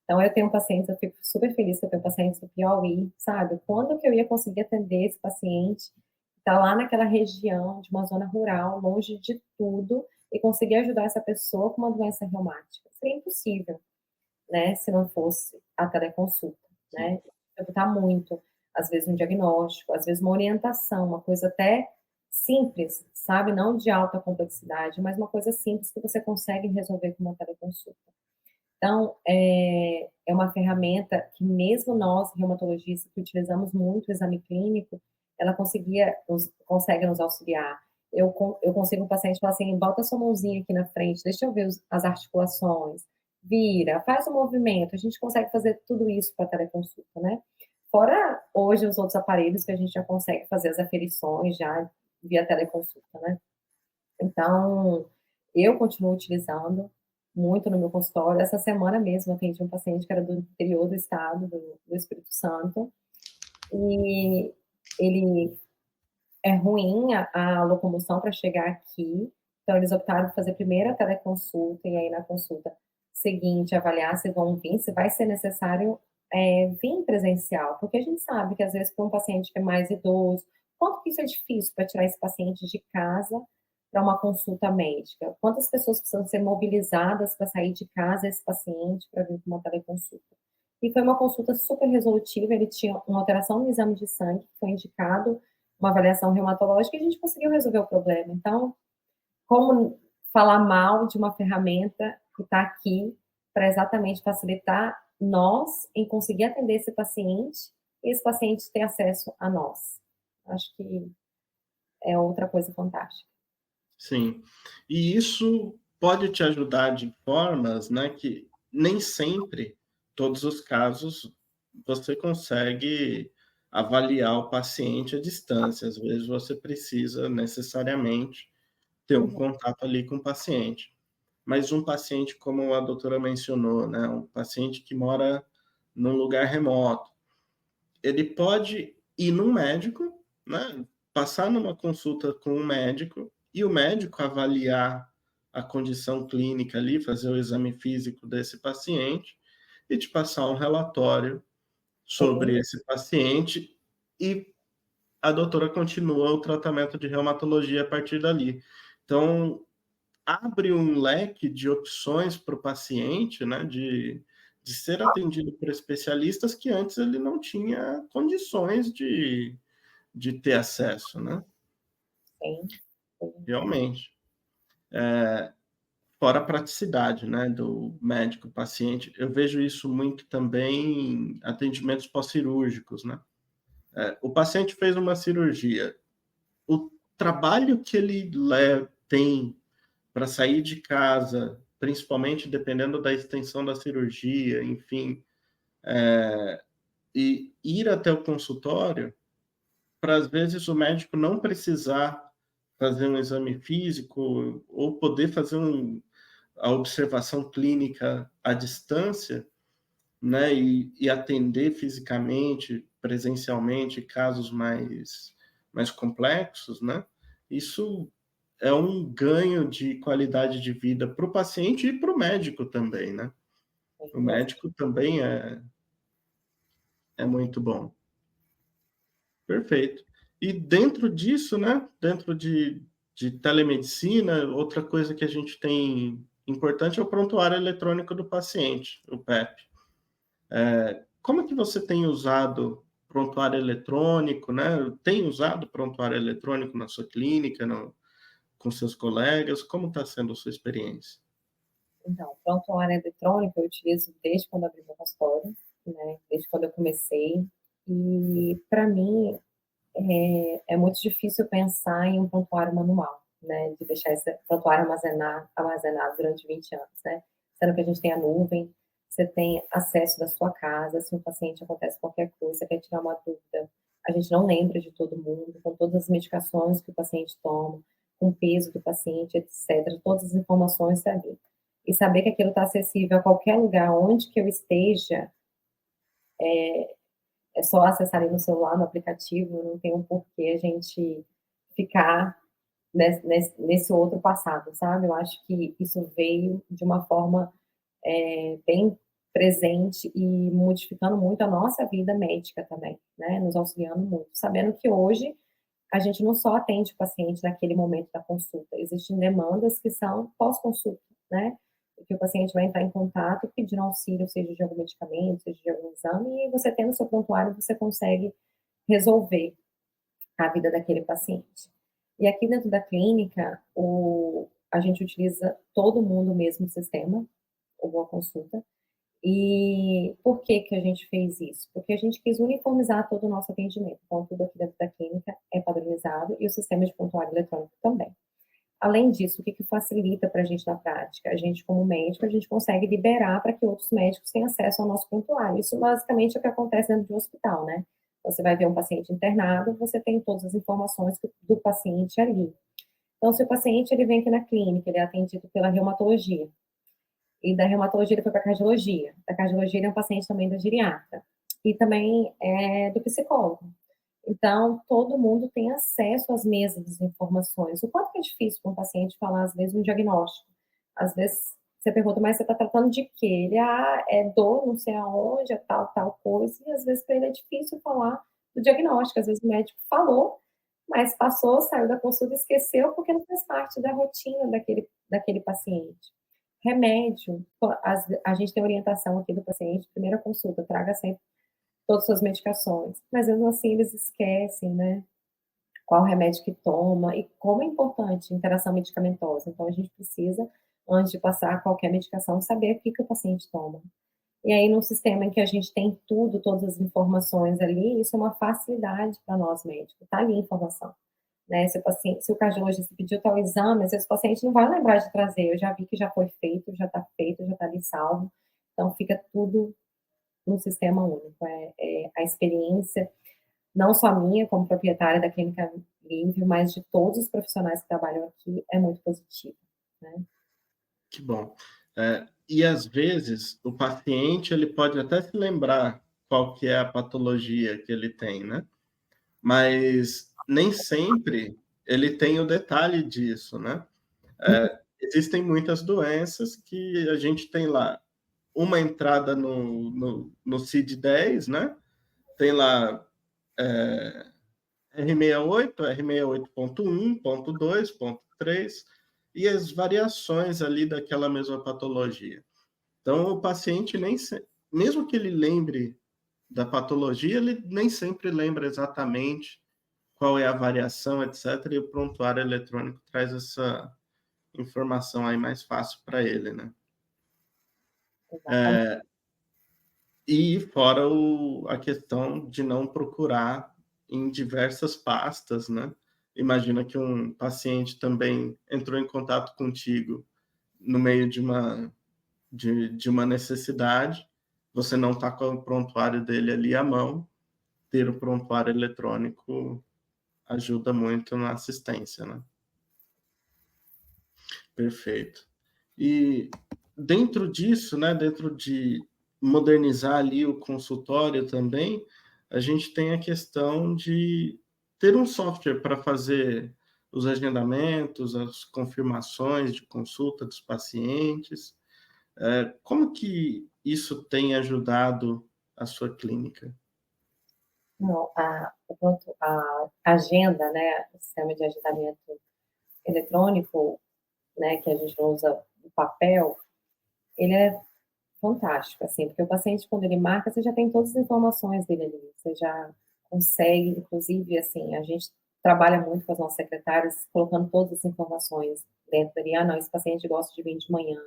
Então, eu tenho pacientes, eu fico super feliz que eu tenho pacientes do Piauí, sabe? Quando que eu ia conseguir atender esse paciente que está lá naquela região, de uma zona rural, longe de tudo, e conseguir ajudar essa pessoa com uma doença reumática? Seria impossível, né? Se não fosse a teleconsulta, né? Dificultar muito, às vezes um diagnóstico, às vezes uma orientação, uma coisa até simples, sabe? Não de alta complexidade, mas uma coisa simples que você consegue resolver com uma teleconsulta. Então, é uma ferramenta que mesmo nós, reumatologistas, que utilizamos muito o exame clínico, ela consegue nos auxiliar eu consigo o paciente falar assim, bota sua mãozinha aqui na frente, deixa eu ver as articulações, vira, faz o movimento, a gente consegue fazer tudo isso para teleconsulta, né? Fora hoje os outros aparelhos que a gente já consegue fazer as aferições já via teleconsulta, né? Então, eu continuo utilizando muito no meu consultório. Essa semana mesmo eu atendi um paciente que era do interior do estado, do Espírito Santo, e ele é ruim a locomoção para chegar aqui, então eles optaram por fazer primeiro a teleconsulta e aí na consulta seguinte avaliar se vão vir, se vai ser necessário vir presencial, porque a gente sabe que às vezes para um paciente que é mais idoso, quanto que isso é difícil para tirar esse paciente de casa para uma consulta médica? Quantas pessoas precisam ser mobilizadas para sair de casa esse paciente para vir para uma teleconsulta? E foi uma consulta super resolutiva, ele tinha uma alteração no exame de sangue, que foi indicado uma avaliação reumatológica e a gente conseguiu resolver o problema. Então, como falar mal de uma ferramenta que está aqui para exatamente facilitar nós em conseguir atender esse paciente e esse paciente ter acesso a nós. Acho que é outra coisa fantástica. Sim. E isso pode te ajudar de formas, né, que nem sempre, todos os casos, você consegue avaliar o paciente à distância. Às vezes você precisa necessariamente ter um Uhum. contato ali com o paciente. Mas um paciente, como a doutora mencionou, né, um paciente que mora num lugar remoto, ele pode ir num médico, né, passar numa consulta com um médico e o médico avaliar a condição clínica ali, fazer o exame físico desse paciente e te passar um relatório Sim, sobre esse paciente e a doutora continua o tratamento de reumatologia a partir dali. Então, abre um leque de opções para o paciente, né, de ser atendido por especialistas que antes ele não tinha condições de ter acesso, né? sim, sim. Realmente. Fora a praticidade, né, do médico-paciente, eu vejo isso muito também em atendimentos pós-cirúrgicos, né? O paciente fez uma cirurgia, o trabalho que ele tem para sair de casa, principalmente dependendo da extensão da cirurgia, enfim, e ir até o consultório, para às vezes o médico não precisar fazer um exame físico ou poder fazer a observação clínica à distância, né, e atender fisicamente, presencialmente, casos mais complexos, né? Isso é um ganho de qualidade de vida para o paciente e para o médico também, né? O Sim. médico também é muito bom. Perfeito. E dentro disso, né? Dentro de telemedicina, outra coisa que a gente tem importante é o prontuário eletrônico do paciente, o PEP. Como é que você tem usado prontuário eletrônico, né? Tem usado prontuário eletrônico na sua clínica, com seus colegas? Como está sendo a sua experiência? Então, prontuário eletrônico eu utilizo desde quando abri meu consultório, né? Desde quando eu comecei. E para mim é muito difícil pensar em um prontuário manual, né? De deixar esse prontuário armazenado durante 20 anos, né? Sendo que a gente tem a nuvem, você tem acesso da sua casa, se um paciente acontece qualquer coisa, quer tirar uma dúvida, a gente não lembra de todo mundo, com todas as medicações que o paciente toma, com o peso do paciente, etc. Todas as informações estão ali. E saber que aquilo está acessível a qualquer lugar, onde que eu esteja, é só acessar ali no celular, no aplicativo, não tem um porquê a gente ficar nesse outro passado, sabe? Eu acho que isso veio de uma forma bem presente e modificando muito a nossa vida médica também, né? Nos auxiliando muito, sabendo que hoje a gente não só atende o paciente naquele momento da consulta, existem demandas que são pós-consulta, né? Que o paciente vai entrar em contato pedindo auxílio, seja de algum medicamento, seja de algum exame, e você tendo o seu prontuário, você consegue resolver a vida daquele paciente. E aqui dentro da clínica, a gente utiliza todo mundo o mesmo sistema, o Boa Consulta, E por que que a gente fez isso? Porque a gente quis uniformizar todo o nosso atendimento. Então, tudo aqui dentro da clínica é padronizado e o sistema de prontuário eletrônico também. Além disso, o que que facilita para a gente na prática? A gente, como médico, a gente consegue liberar para que outros médicos tenham acesso ao nosso prontuário. Isso basicamente é o que acontece dentro de um hospital, né? Você vai ver um paciente internado, você tem todas as informações do paciente ali. Então, se o paciente ele vem aqui na clínica, ele é atendido pela reumatologia, e da reumatologia ele foi para cardiologia. Da cardiologia ele é um paciente também da geriatra. E também é do psicólogo. Então, todo mundo tem acesso às mesmas informações. O quanto que é difícil para um paciente falar, às vezes, um diagnóstico. Às vezes, você pergunta, mas você está tratando de quê? Ele, é dor, não sei aonde, é tal coisa. E, às vezes, para ele é difícil falar do diagnóstico. Às vezes, o médico falou, mas passou, saiu da consulta e esqueceu, porque não faz parte da rotina daquele paciente. Remédio, a gente tem orientação aqui do paciente, primeira consulta, traga sempre todas as suas medicações, mas mesmo assim eles esquecem, né, qual remédio que toma e como é importante a interação medicamentosa. Então a gente precisa, antes de passar qualquer medicação, saber o que que o paciente toma. E aí, num sistema em que a gente tem tudo, todas as informações ali, isso é uma facilidade para nós médicos, tá ali a informação. Né? Se o cardiologista pediu tal exame, às vezes o paciente não vai lembrar de trazer, eu já vi que já foi feito, já está feito, já está ali salvo, então fica tudo num sistema único. A experiência, não só minha como proprietária da Clínica Livre, mas de todos os profissionais que trabalham aqui, é muito positiva. Né? Que bom. E às vezes o paciente ele pode até se lembrar qual que é a patologia que ele tem, né? Mas nem sempre ele tem o detalhe disso, né? Existem muitas doenças que a gente tem lá uma entrada no CID-10, né? Tem lá R68, R68.1, ponto 2, ponto 3, e as variações ali daquela mesma patologia. Então, o paciente mesmo que ele lembre da patologia, ele nem sempre lembra exatamente qual é a variação, etc. E o prontuário eletrônico traz essa informação aí mais fácil para ele, né? Exatamente. E fora a questão de não procurar em diversas pastas, né? Imagina que um paciente também entrou em contato contigo no meio de uma necessidade, você não está com o prontuário dele ali à mão, ter o prontuário eletrônico ajuda muito na assistência, né? Perfeito. E dentro disso, né, dentro de modernizar ali o consultório também, a gente tem a questão de ter um software para fazer os agendamentos, as confirmações de consulta dos pacientes. Como que isso tem ajudado a sua clínica? Não, a agenda, né, o sistema de agendamento eletrônico, né, que a gente não usa o papel, ele é fantástico, assim, porque o paciente, quando ele marca, você já tem todas as informações dele ali, você já consegue, inclusive, assim, a gente trabalha muito com as nossas secretárias, colocando todas as informações dentro dali. Não, esse paciente gosta de vir de manhã,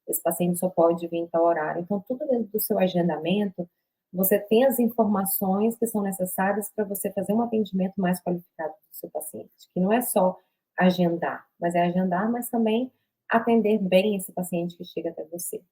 esse paciente só pode vir em tal horário. Então, tudo dentro do seu agendamento, você tem as informações que são necessárias para você fazer um atendimento mais qualificado do seu paciente, que não é só agendar, mas é agendar, mas também atender bem esse paciente que chega até você.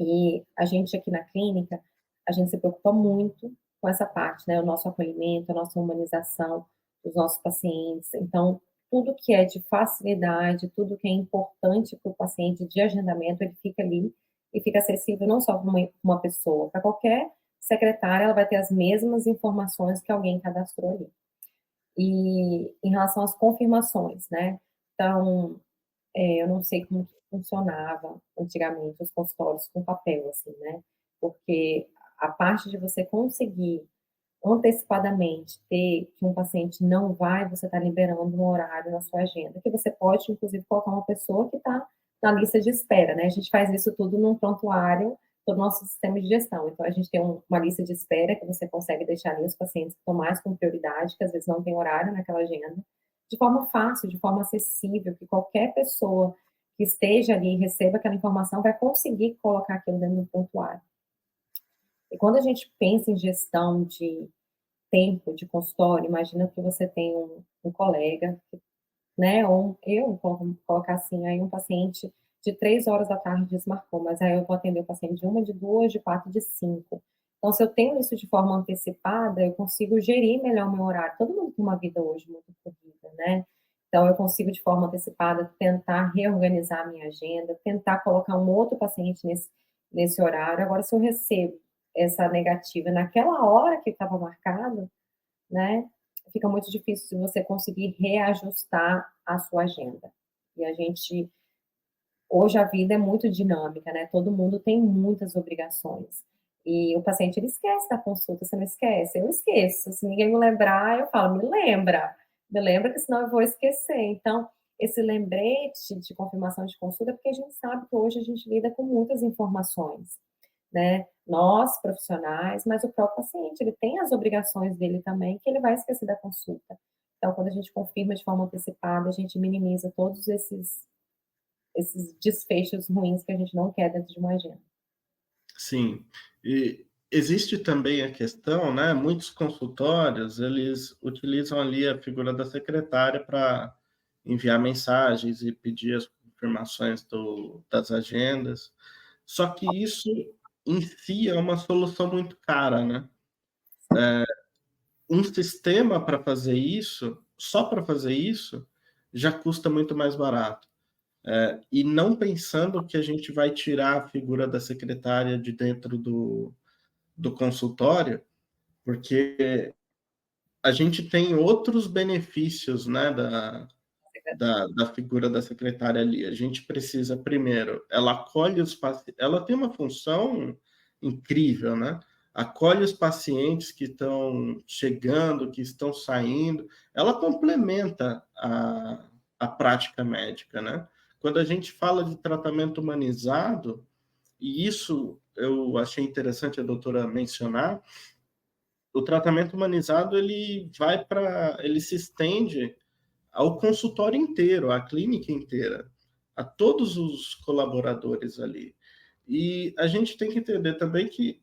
E a gente aqui na clínica, a gente se preocupa muito com essa parte, né, o nosso acolhimento, a nossa humanização dos nossos pacientes. Então, tudo que é de facilidade, tudo que é importante para o paciente de agendamento, ele fica ali e fica acessível não só para uma pessoa, para qualquer secretária, ela vai ter as mesmas informações que alguém cadastrou ali. E em relação às confirmações, né, então, eu não sei como que funcionava antigamente os consultórios com papel, assim, né, porque a parte de você conseguir antecipadamente ter que um paciente não vai, você está liberando um horário na sua agenda, que você pode, inclusive, colocar uma pessoa que está na lista de espera, né, a gente faz isso tudo num prontuário do nosso sistema de gestão, então a gente tem uma lista de espera que você consegue deixar ali os pacientes que estão mais com prioridade, que às vezes não tem horário naquela agenda, de forma fácil, de forma acessível, que qualquer pessoa que esteja ali e receba aquela informação vai conseguir colocar aquilo dentro do prontuário. E quando a gente pensa em gestão de tempo de consultório, imagina que você tem um colega, né, ou vamos colocar assim, aí um paciente de 3 horas da tarde desmarcou, mas aí eu vou atender o paciente de 1, de 2, de 4, de 5. Então, se eu tenho isso de forma antecipada, eu consigo gerir melhor o meu horário. Todo mundo tem uma vida hoje muito corrida, né? Então, eu consigo, de forma antecipada, tentar reorganizar a minha agenda, tentar colocar um outro paciente nesse horário. Agora, se eu recebo essa negativa naquela hora que estava marcado, né, fica muito difícil você conseguir reajustar a sua agenda. E a gente, hoje a vida é muito dinâmica, né? Todo mundo tem muitas obrigações. E o paciente, ele esquece da consulta, você não esquece? Eu esqueço. Se ninguém me lembrar, eu falo, me lembra que senão eu vou esquecer. Então, esse lembrete de confirmação de consulta, é porque a gente sabe que hoje a gente lida com muitas informações, né? Nós, profissionais, mas o próprio paciente, ele tem as obrigações dele também, que ele vai esquecer da consulta. Então, quando a gente confirma de forma antecipada, a gente minimiza todos esses desfechos ruins que a gente não quer dentro de uma agenda. Sim, e existe também a questão, né, muitos consultórios, eles utilizam ali a figura da secretária para enviar mensagens e pedir as confirmações das agendas, só que isso em si é uma solução muito cara, né? Um sistema para fazer isso, só para fazer isso, já custa muito mais barato. E não pensando que a gente vai tirar a figura da secretária de dentro do consultório, porque a gente tem outros benefícios, né, da figura da secretária ali. A gente precisa, primeiro, ela acolhe os pacientes, ela tem uma função incrível, né? Acolhe os pacientes que estão chegando, que estão saindo, ela complementa a prática médica, né? Quando a gente fala de tratamento humanizado, e isso eu achei interessante a doutora mencionar, o tratamento humanizado ele se estende ao consultório inteiro, à clínica inteira, a todos os colaboradores ali. E a gente tem que entender também que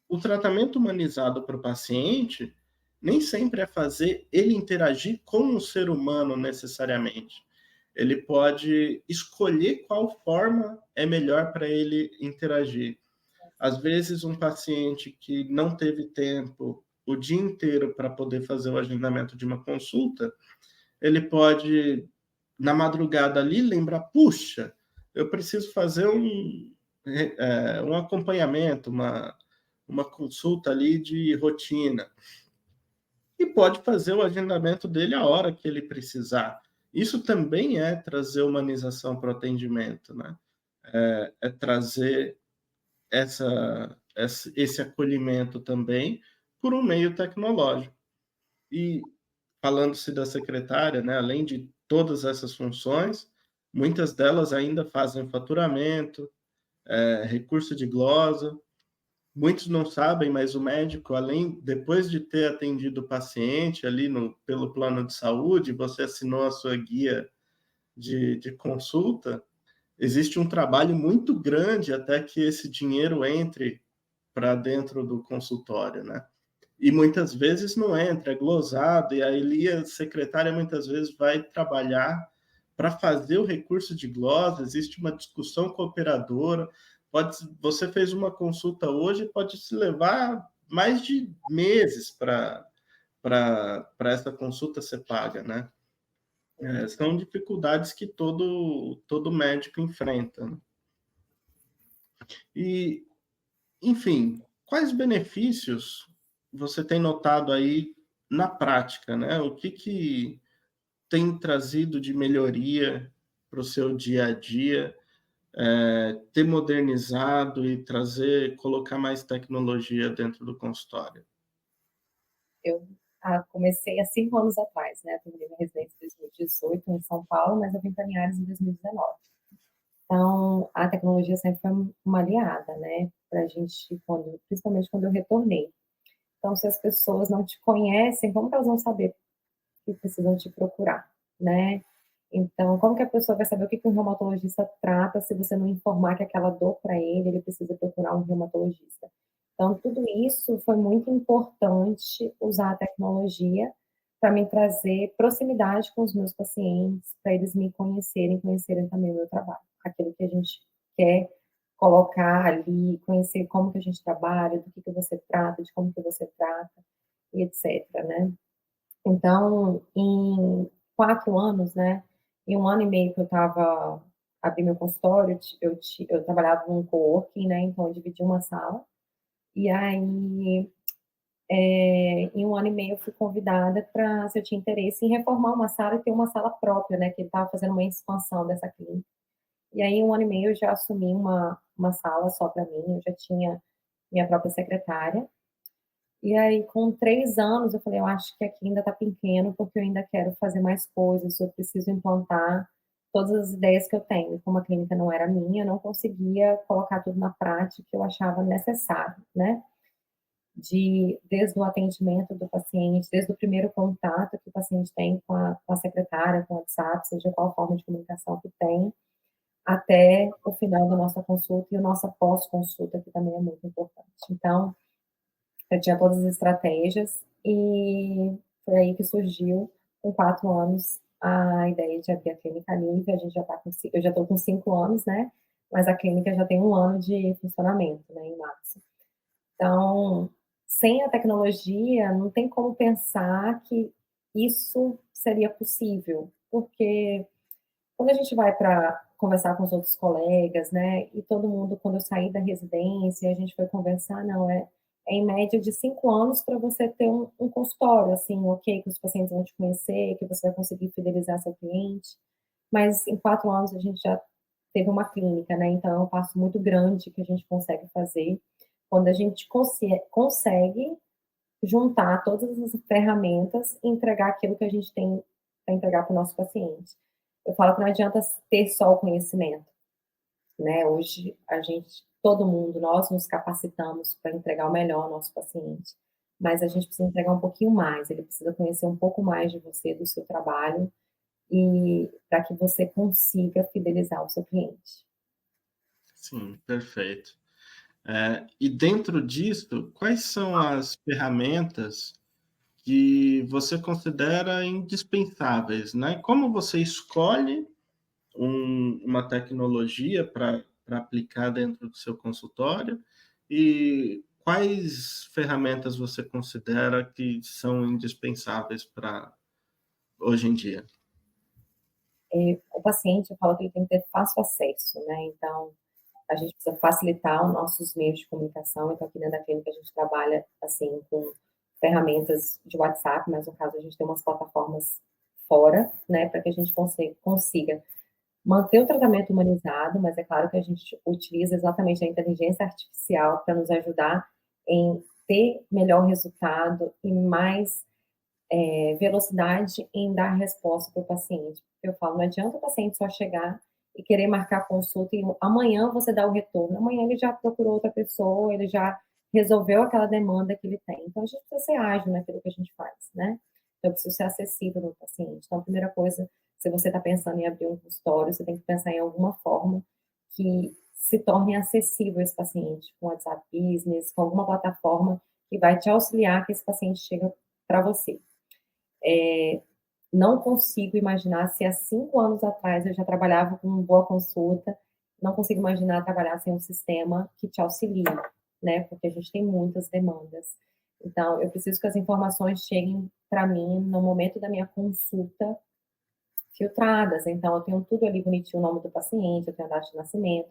o tratamento humanizado para o paciente nem sempre é fazer ele interagir com o ser humano necessariamente. Ele pode escolher qual forma é melhor para ele interagir. Às vezes, um paciente que não teve tempo o dia inteiro para poder fazer o agendamento de uma consulta, ele pode, na madrugada ali, lembrar: puxa, eu preciso fazer um acompanhamento, uma consulta ali de rotina. E pode fazer o agendamento dele a hora que ele precisar. Isso também é trazer humanização para o atendimento, né? É trazer esse acolhimento também por um meio tecnológico. E falando-se da secretária, né, além de todas essas funções, muitas delas ainda fazem faturamento, recurso de glosa. Muitos não sabem, mas o médico, depois de ter atendido o paciente ali pelo plano de saúde, você assinou a sua guia de consulta, existe um trabalho muito grande até que esse dinheiro entre para dentro do consultório, né? E muitas vezes não entra, é glosado, e aí a secretária muitas vezes vai trabalhar para fazer o recurso de glosa, existe uma discussão cooperadora, você fez uma consulta hoje, pode se levar mais de meses para essa consulta ser paga, né? São dificuldades que todo médico enfrenta, né? E, enfim, quais benefícios você tem notado aí na prática, né? O que tem trazido de melhoria para o seu dia a dia, ter modernizado e colocar mais tecnologia dentro do consultório? Eu comecei há 5 anos atrás, né? Eu terminei minha residência em 2018 em São Paulo, mas eu vim para Linhares em 2019. Então, a tecnologia sempre foi uma aliada, né? Para a gente, principalmente quando eu retornei. Então, se as pessoas não te conhecem, como que elas vão saber que precisam te procurar, né? Então, como que a pessoa vai saber o que que um reumatologista trata se você não informar que aquela dor para ele, ele precisa procurar um reumatologista? Então, tudo isso foi muito importante usar a tecnologia para me trazer proximidade com os meus pacientes, para eles me conhecerem também o meu trabalho, aquilo que a gente quer colocar ali, conhecer como que a gente trabalha, do que você trata, de como que você trata, e etc, né? Então, em 4 anos, né, em 1 ano e meio que eu estava abri meu consultório, eu trabalhava num coworking, né, então eu dividi uma sala, e aí, em 1 ano e meio eu fui convidada para se eu tinha interesse em reformar uma sala e ter uma sala própria, né, que ele estava fazendo uma expansão dessa clínica. E aí, em 1 ano e meio eu já assumi uma sala só para mim, eu já tinha minha própria secretária, e aí, com 3 anos, eu falei: "Eu acho que aqui ainda está pequeno, porque eu ainda quero fazer mais coisas, eu preciso implantar todas as ideias que eu tenho". Como a clínica não era minha, eu não conseguia colocar tudo na prática que eu achava necessário, né. Desde o atendimento do paciente, desde o primeiro contato que o paciente tem com a secretária, com o WhatsApp, seja qual forma de comunicação que tem, até o final da nossa consulta e a nossa pós-consulta, que também é muito importante. Então, eu tinha todas as estratégias e foi aí que surgiu, com 4 anos, a ideia de abrir a clínica Live. A gente já está com eu já estou com 5 anos, né, mas a clínica já tem 1 ano de funcionamento, né, em março. Então, sem a tecnologia, não tem como pensar que isso seria possível, porque quando a gente vai para conversar com os outros colegas, né, e todo mundo, quando eu saí da residência, a gente foi conversar, não, é em média de 5 anos para você ter um consultório, assim, ok, que os pacientes vão te conhecer, que você vai conseguir fidelizar seu cliente, mas em 4 anos a gente já teve uma clínica, né, então é um passo muito grande que a gente consegue fazer, quando a gente consegue juntar todas as ferramentas e entregar aquilo que a gente tem para entregar para o nosso paciente. Eu falo que não adianta ter só o conhecimento, né? Hoje a gente, todo mundo, nós nos capacitamos para entregar o melhor ao nosso paciente, mas a gente precisa entregar um pouquinho mais, ele precisa conhecer um pouco mais de você, do seu trabalho, e para que você consiga fidelizar o seu cliente. Sim, perfeito. E dentro disso, quais são as ferramentas que você considera indispensáveis, né? Como você escolhe uma tecnologia para aplicar dentro do seu consultório e quais ferramentas você considera que são indispensáveis para hoje em dia? O paciente, eu falo que ele tem que ter fácil acesso, né? Então, a gente precisa facilitar os nossos meios de comunicação. Então, aqui dentro da clínica, a gente trabalha, assim, com ferramentas de WhatsApp, mas no caso, a gente tem umas plataformas fora, né, para que a gente consiga manter o tratamento humanizado, mas é claro que a gente utiliza exatamente a inteligência artificial para nos ajudar em ter melhor resultado e mais velocidade em dar resposta para o paciente. Eu falo, não adianta o paciente só chegar e querer marcar consulta e amanhã você dá o retorno. Amanhã ele já procurou outra pessoa, ele já resolveu aquela demanda que ele tem. Então a gente precisa ser ágil naquilo que a gente faz, né? Então eu preciso ser acessível no paciente. Então a primeira coisa, se você está pensando em abrir um consultório, você tem que pensar em alguma forma que se torne acessível esse paciente, com WhatsApp Business, com alguma plataforma que vai te auxiliar que esse paciente chega para você. Não consigo imaginar se há 5 anos atrás eu já trabalhava com boa consulta, não consigo imaginar trabalhar sem um sistema que te auxilie, né, porque a gente tem muitas demandas. Então, eu preciso que as informações cheguem para mim no momento da minha consulta filtradas. Então, eu tenho tudo ali bonitinho, o nome do paciente, eu tenho a data de nascimento,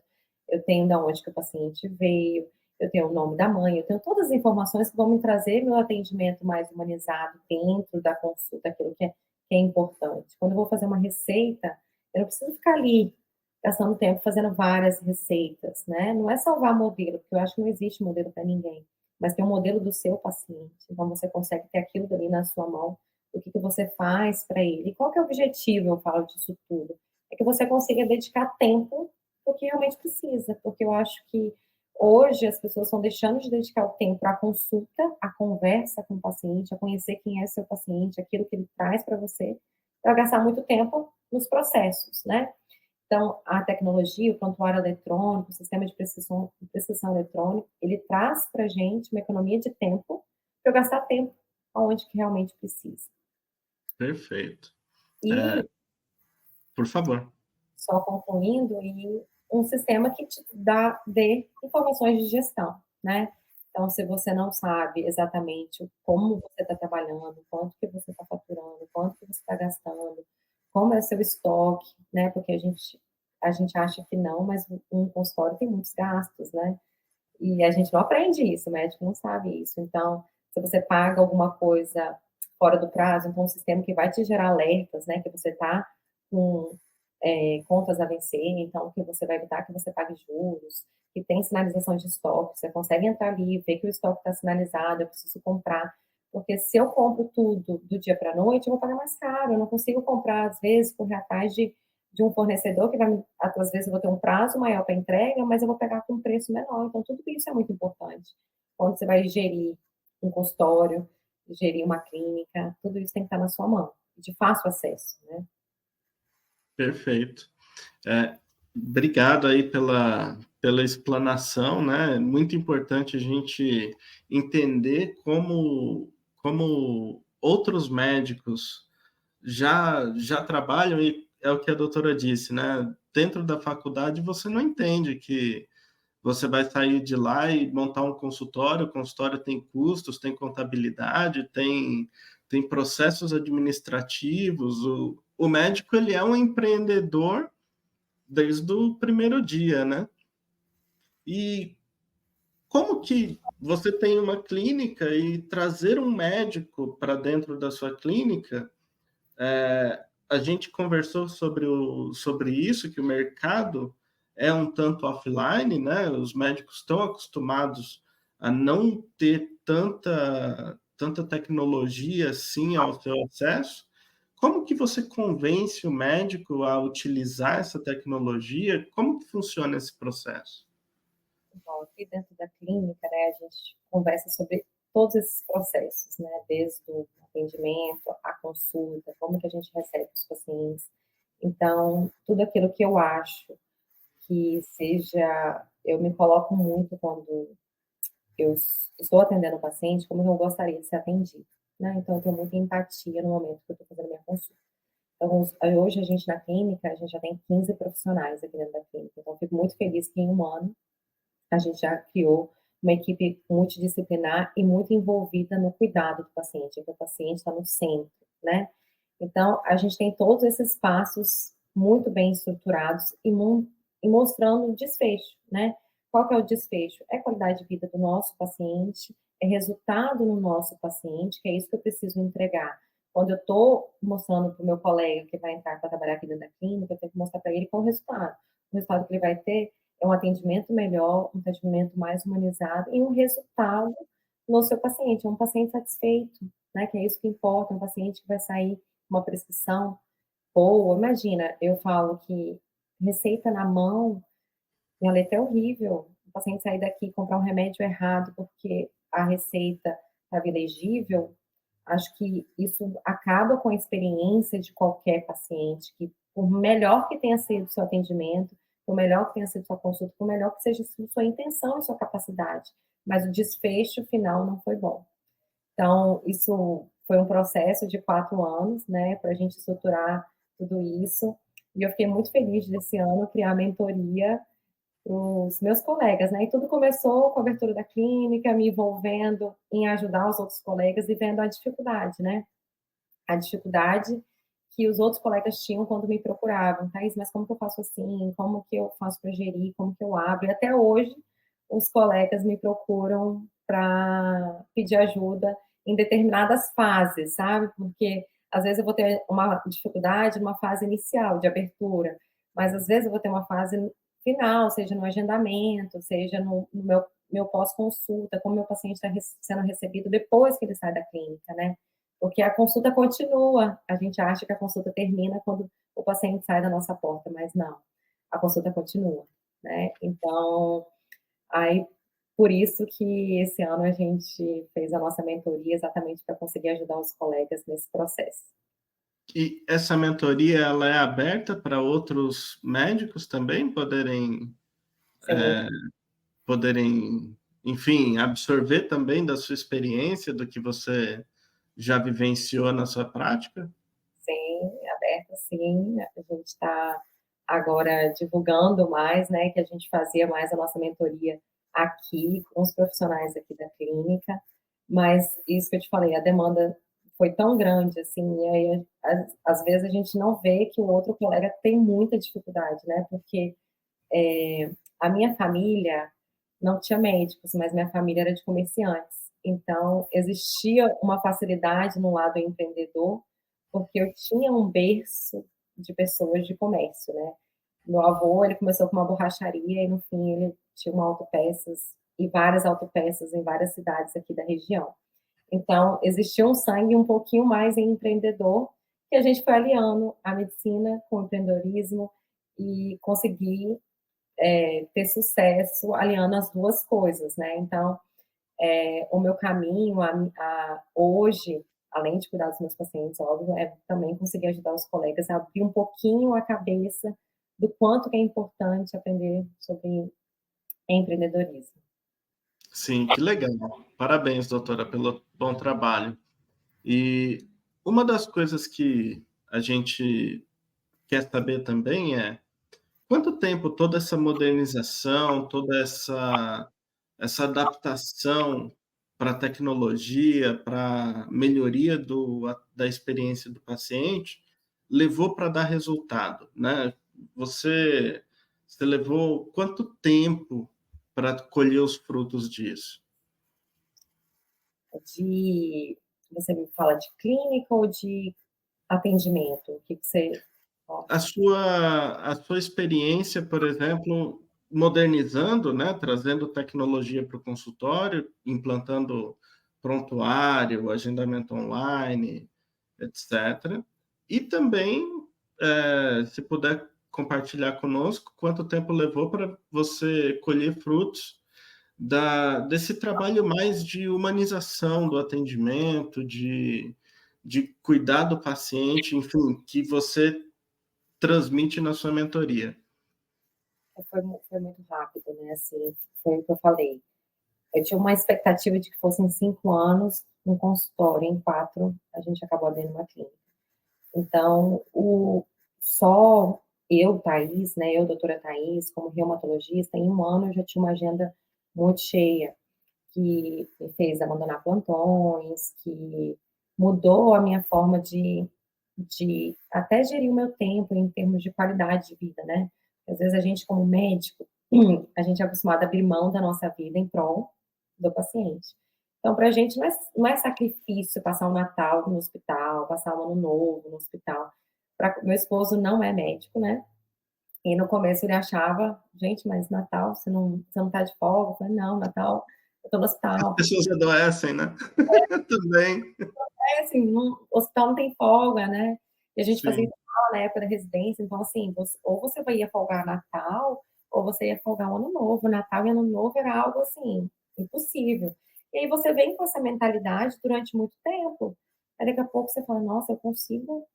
eu tenho de onde que o paciente veio, eu tenho o nome da mãe, eu tenho todas as informações que vão me trazer meu atendimento mais humanizado dentro da consulta, aquilo que é importante. Quando eu vou fazer uma receita, eu não preciso ficar ali gastando tempo fazendo várias receitas, né? Não é salvar modelo, porque eu acho que não existe modelo para ninguém, mas tem um modelo do seu paciente. Então, você consegue ter aquilo ali na sua mão, o que você faz para ele. E qual que é o objetivo, eu falo disso tudo? É que você consiga dedicar tempo para o que realmente precisa, porque eu acho que hoje as pessoas estão deixando de dedicar o tempo à consulta, à conversa com o paciente, a conhecer quem é seu paciente, aquilo que ele traz para você, para gastar muito tempo nos processos, né? Então, a tecnologia, o prontuário eletrônico, o sistema de prescrição eletrônica, ele traz para a gente uma economia de tempo, para eu gastar tempo onde que realmente precisa. Perfeito. E, Por favor. só concluindo, e um sistema que te dê informações de gestão, né? Então, se você não sabe exatamente como você está trabalhando, quanto que você está faturando, quanto que você está gastando, como é seu estoque, né? Porque a gente acha que não, mas um consultório tem muitos gastos, né? E a gente não aprende isso, o médico não sabe isso. Então, se você paga alguma coisa fora do prazo, então um sistema que vai te gerar alertas, né? Que você está com contas a vencer, então que você vai evitar que você pague juros, que tem sinalização de estoque, você consegue entrar ali, ver que o estoque está sinalizado, eu preciso comprar. Porque se eu compro tudo do dia para a noite, eu vou pagar mais caro, eu não consigo comprar, às vezes, correr atrás de um fornecedor que vai, às vezes eu vou ter um prazo maior para entrega, mas eu vou pegar com um preço menor. Então, tudo isso é muito importante. Quando você vai gerir um consultório, gerir uma clínica, tudo isso tem que estar na sua mão, de fácil acesso, né? Perfeito. Obrigado aí pela explanação, né? É muito importante a gente entender como outros médicos já trabalham, e é o que a doutora disse, né? Dentro da faculdade você não entende que você vai sair de lá e montar um consultório, o consultório tem custos, tem contabilidade, tem processos administrativos. O médico, ele é um empreendedor desde o primeiro dia, né? E como que você tem uma clínica e trazer um médico para dentro da sua clínica? A gente conversou sobre isso, que o mercado é um tanto offline, né? Os médicos estão acostumados a não ter tanta tecnologia assim ao seu acesso. Como que você convence o médico a utilizar essa tecnologia? Como que funciona esse processo? Então, aqui dentro da clínica, né, a gente conversa sobre todos esses processos, né, desde o atendimento, a consulta, como que a gente recebe os pacientes. Então, tudo aquilo que eu acho que seja, eu me coloco muito quando eu estou atendendo o paciente, como eu gostaria de ser atendido, né? Então, eu tenho muita empatia no momento que eu estou fazendo minha consulta. Então, hoje a gente na clínica, a gente já tem 15 profissionais aqui dentro da clínica. Então, eu fico muito feliz que em um ano a gente já criou uma equipe multidisciplinar e muito envolvida no cuidado do paciente, que o paciente está no centro, né? Então, a gente tem todos esses passos muito bem estruturados e mostrando o desfecho, né? Qual que é o desfecho? É qualidade de vida do nosso paciente, é resultado no nosso paciente, que é isso que eu preciso entregar. Quando eu estou mostrando para o meu colega que vai entrar para trabalhar aqui dentro da clínica, eu tenho que mostrar para ele qual o resultado. O resultado que ele vai ter é um atendimento melhor, um atendimento mais humanizado e um resultado no seu paciente, um paciente satisfeito, né? Que é isso que importa, um paciente que vai sair com uma prescrição boa. Imagina, eu falo que receita na mão, minha letra é horrível. O paciente sair daqui e comprar um remédio errado porque a receita estava ilegível, acho que isso acaba com a experiência de qualquer paciente, que por melhor que tenha sido o seu atendimento, por melhor que tenha sido sua consulta, por melhor que seja sua intenção e sua capacidade, mas o desfecho final não foi bom. Então, isso foi um processo de 4 anos, né, para a gente estruturar tudo isso, e eu fiquei muito feliz desse ano criar a mentoria para os meus colegas, né? E tudo começou com a abertura da clínica, me envolvendo em ajudar os outros colegas e vendo a dificuldade, né? A dificuldade que os outros colegas tinham quando me procuravam. Thaís, mas como que eu faço assim? Como que eu faço para gerir? Como que eu abro? E até hoje, os colegas me procuram para pedir ajuda em determinadas fases, sabe? Porque às vezes eu vou ter uma dificuldade numa fase inicial de abertura, mas às vezes eu vou ter uma fase final, seja no agendamento, seja no meu pós-consulta, como meu paciente está sendo recebido depois que ele sai da clínica, né? Porque a consulta continua. A gente acha que a consulta termina quando o paciente sai da nossa porta, mas não. A consulta continua, né? Então, aí, por isso que esse ano a gente fez a nossa mentoria exatamente para conseguir ajudar os colegas nesse processo. E essa mentoria, ela é aberta para outros médicos também Sim, poderem, enfim, absorver também da sua experiência, do que você já vivenciou na sua prática? sim, aberta sim. A gente está agora divulgando mais, né, que a gente fazia mais a nossa mentoria aqui, com os profissionais aqui da clínica, mas isso que eu te falei, a demanda foi tão grande, assim, e aí, às vezes a gente não vê que o outro colega tem muita dificuldade, né, porque a minha família não tinha médicos, mas minha família era de comerciantes. Então, existia uma facilidade no lado empreendedor, porque eu tinha um berço de pessoas de comércio, né? Meu avô, ele começou com uma borracharia e no fim ele tinha uma autopeças e várias autopeças em várias cidades aqui da região. Então, existia um sangue um pouquinho mais em empreendedor, que a gente foi aliando a medicina com o empreendedorismo e conseguir ter sucesso aliando as duas coisas, né? Então, o meu caminho hoje, além de cuidar dos meus pacientes, óbvio, é também conseguir ajudar os colegas a abrir um pouquinho a cabeça do quanto que é importante aprender sobre empreendedorismo. Sim, que legal. Parabéns, doutora, pelo bom trabalho. E uma das coisas que a gente quer saber também é quanto tempo toda essa modernização, toda essa adaptação para a tecnologia, para melhoria da experiência do paciente, levou para dar resultado, né? Você, você levou quanto tempo para colher os frutos disso? Você me fala de clínica ou de atendimento? O que que você... A sua experiência, por exemplo, modernizando, né, trazendo tecnologia para o consultório, implantando prontuário, agendamento online, etc. E também, se puder compartilhar conosco, quanto tempo levou para você colher frutos desse trabalho mais de humanização do atendimento, de cuidar do paciente, enfim, que você transmite na sua mentoria. Foi muito rápido, né? Assim, foi o que eu falei. Eu tinha uma expectativa de que fossem 5 anos um consultório, em 4 a gente acabou abrindo uma clínica. Então, só eu, Thaís, né, eu, doutora Thaís, como reumatologista, em 1 ano eu já tinha uma agenda muito cheia, que me fez abandonar plantões, que mudou a minha forma de até gerir o meu tempo em termos de qualidade de vida, né? Às vezes a gente, como médico, a gente é acostumado a abrir mão da nossa vida em prol do paciente. Então, para a gente não é sacrifício passar um Natal no hospital, passar um Ano Novo no hospital. Meu esposo não é médico, né? E no começo ele achava, gente, mas Natal, você não tá de folga? Eu falei, não, Natal, eu tô no As hospital. pessoas adoecem, né? Também. É assim, o hospital não tem folga, né? E a gente fazia Sim, escola na época da residência, então assim, ou você ia folgar Natal, ou você ia folgar o Ano Novo. Natal e Ano Novo era algo assim, impossível. E aí você vem com essa mentalidade durante muito tempo. Aí daqui a pouco você fala, nossa, eu consigo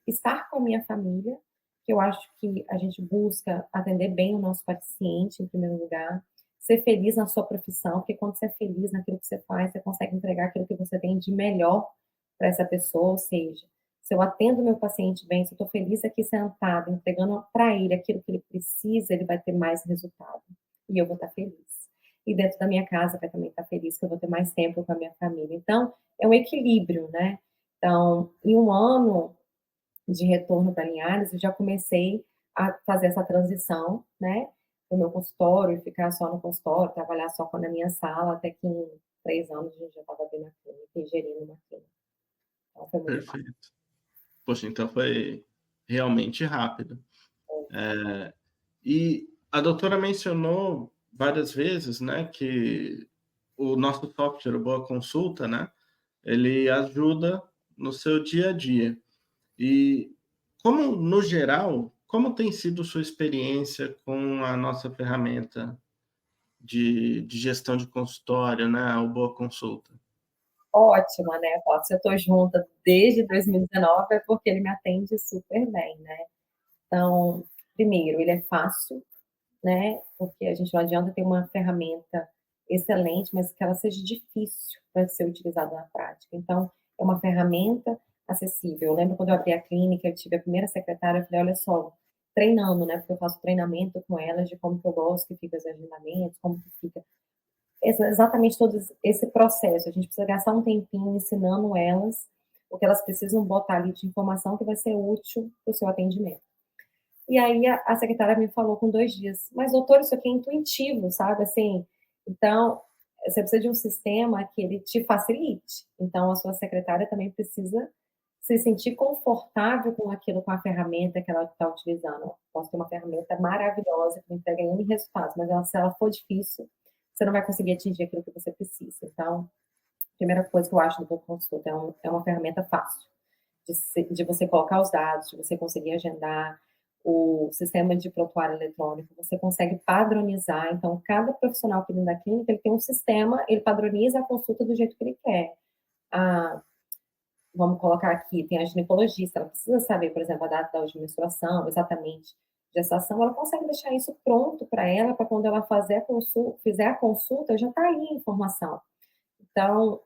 estar com a minha família, que eu acho que a gente busca atender bem o nosso paciente, em primeiro lugar, ser feliz na sua profissão, porque quando você é feliz naquilo que você faz, você consegue entregar aquilo que você tem de melhor para essa pessoa, ou seja, se eu atendo meu paciente bem, se eu estou feliz aqui sentado, entregando para ele aquilo que ele precisa, ele vai ter mais resultado. E eu vou estar feliz. E dentro da minha casa vai também estar feliz, que eu vou ter mais tempo com a minha família. Então, é um equilíbrio, né? Então, em 1 ano de retorno para Linhares, eu já comecei a fazer essa transição, né? Do meu consultório, ficar só no consultório, trabalhar só na minha sala, até que em 3 anos a gente já estava abrindo a clínica e gerindo uma clínica. Então, foi muito rápido. perfeito. Poxa, então foi realmente rápido. E a doutora mencionou várias vezes, né, que o nosso software, o Boa Consulta, né, ele ajuda no seu dia a dia. E como, no geral, como tem sido sua experiência com a nossa ferramenta de gestão de consultório, né, o Boa Consulta? ótima, né? Se eu estou junta desde 2019 é porque ele me atende super bem, né? Então, primeiro, ele é fácil, né? Porque a gente não adianta ter uma ferramenta excelente, mas que ela seja difícil para ser utilizada na prática. Então, é uma ferramenta acessível. Eu lembro quando eu abri a clínica, eu tive a primeira secretária, eu falei, olha só, treinando, né? Porque eu faço treinamento com elas de como que eu gosto que fica os agendamentos, como que fica exatamente todo esse processo. A gente precisa gastar um tempinho ensinando elas o que elas precisam botar ali de informação que vai ser útil para o seu atendimento. E aí a secretária me falou com 2 dias, mas doutor, isso aqui é intuitivo, sabe? Assim, então, você precisa de um sistema que ele te facilite. Então, a sua secretária também precisa se sentir confortável com aquilo, com a ferramenta que ela está utilizando. Posso ter uma ferramenta maravilhosa que me entrega N resultados, mas se ela for difícil, você não vai conseguir atingir aquilo que você precisa. Então, a primeira coisa que eu acho do Book Consulta é uma ferramenta fácil de você colocar os dados, de você conseguir agendar o sistema de prontuário eletrônico, você consegue padronizar. Então, cada profissional que vem da clínica, ele tem um sistema, ele padroniza a consulta do jeito que ele quer. Ah, vamos colocar aqui, tem a ginecologista, ela precisa saber, por exemplo, a data da última menstruação, exatamente, gestação, ela consegue deixar isso pronto para ela, para quando ela fizer a consulta, já está aí a informação. Então,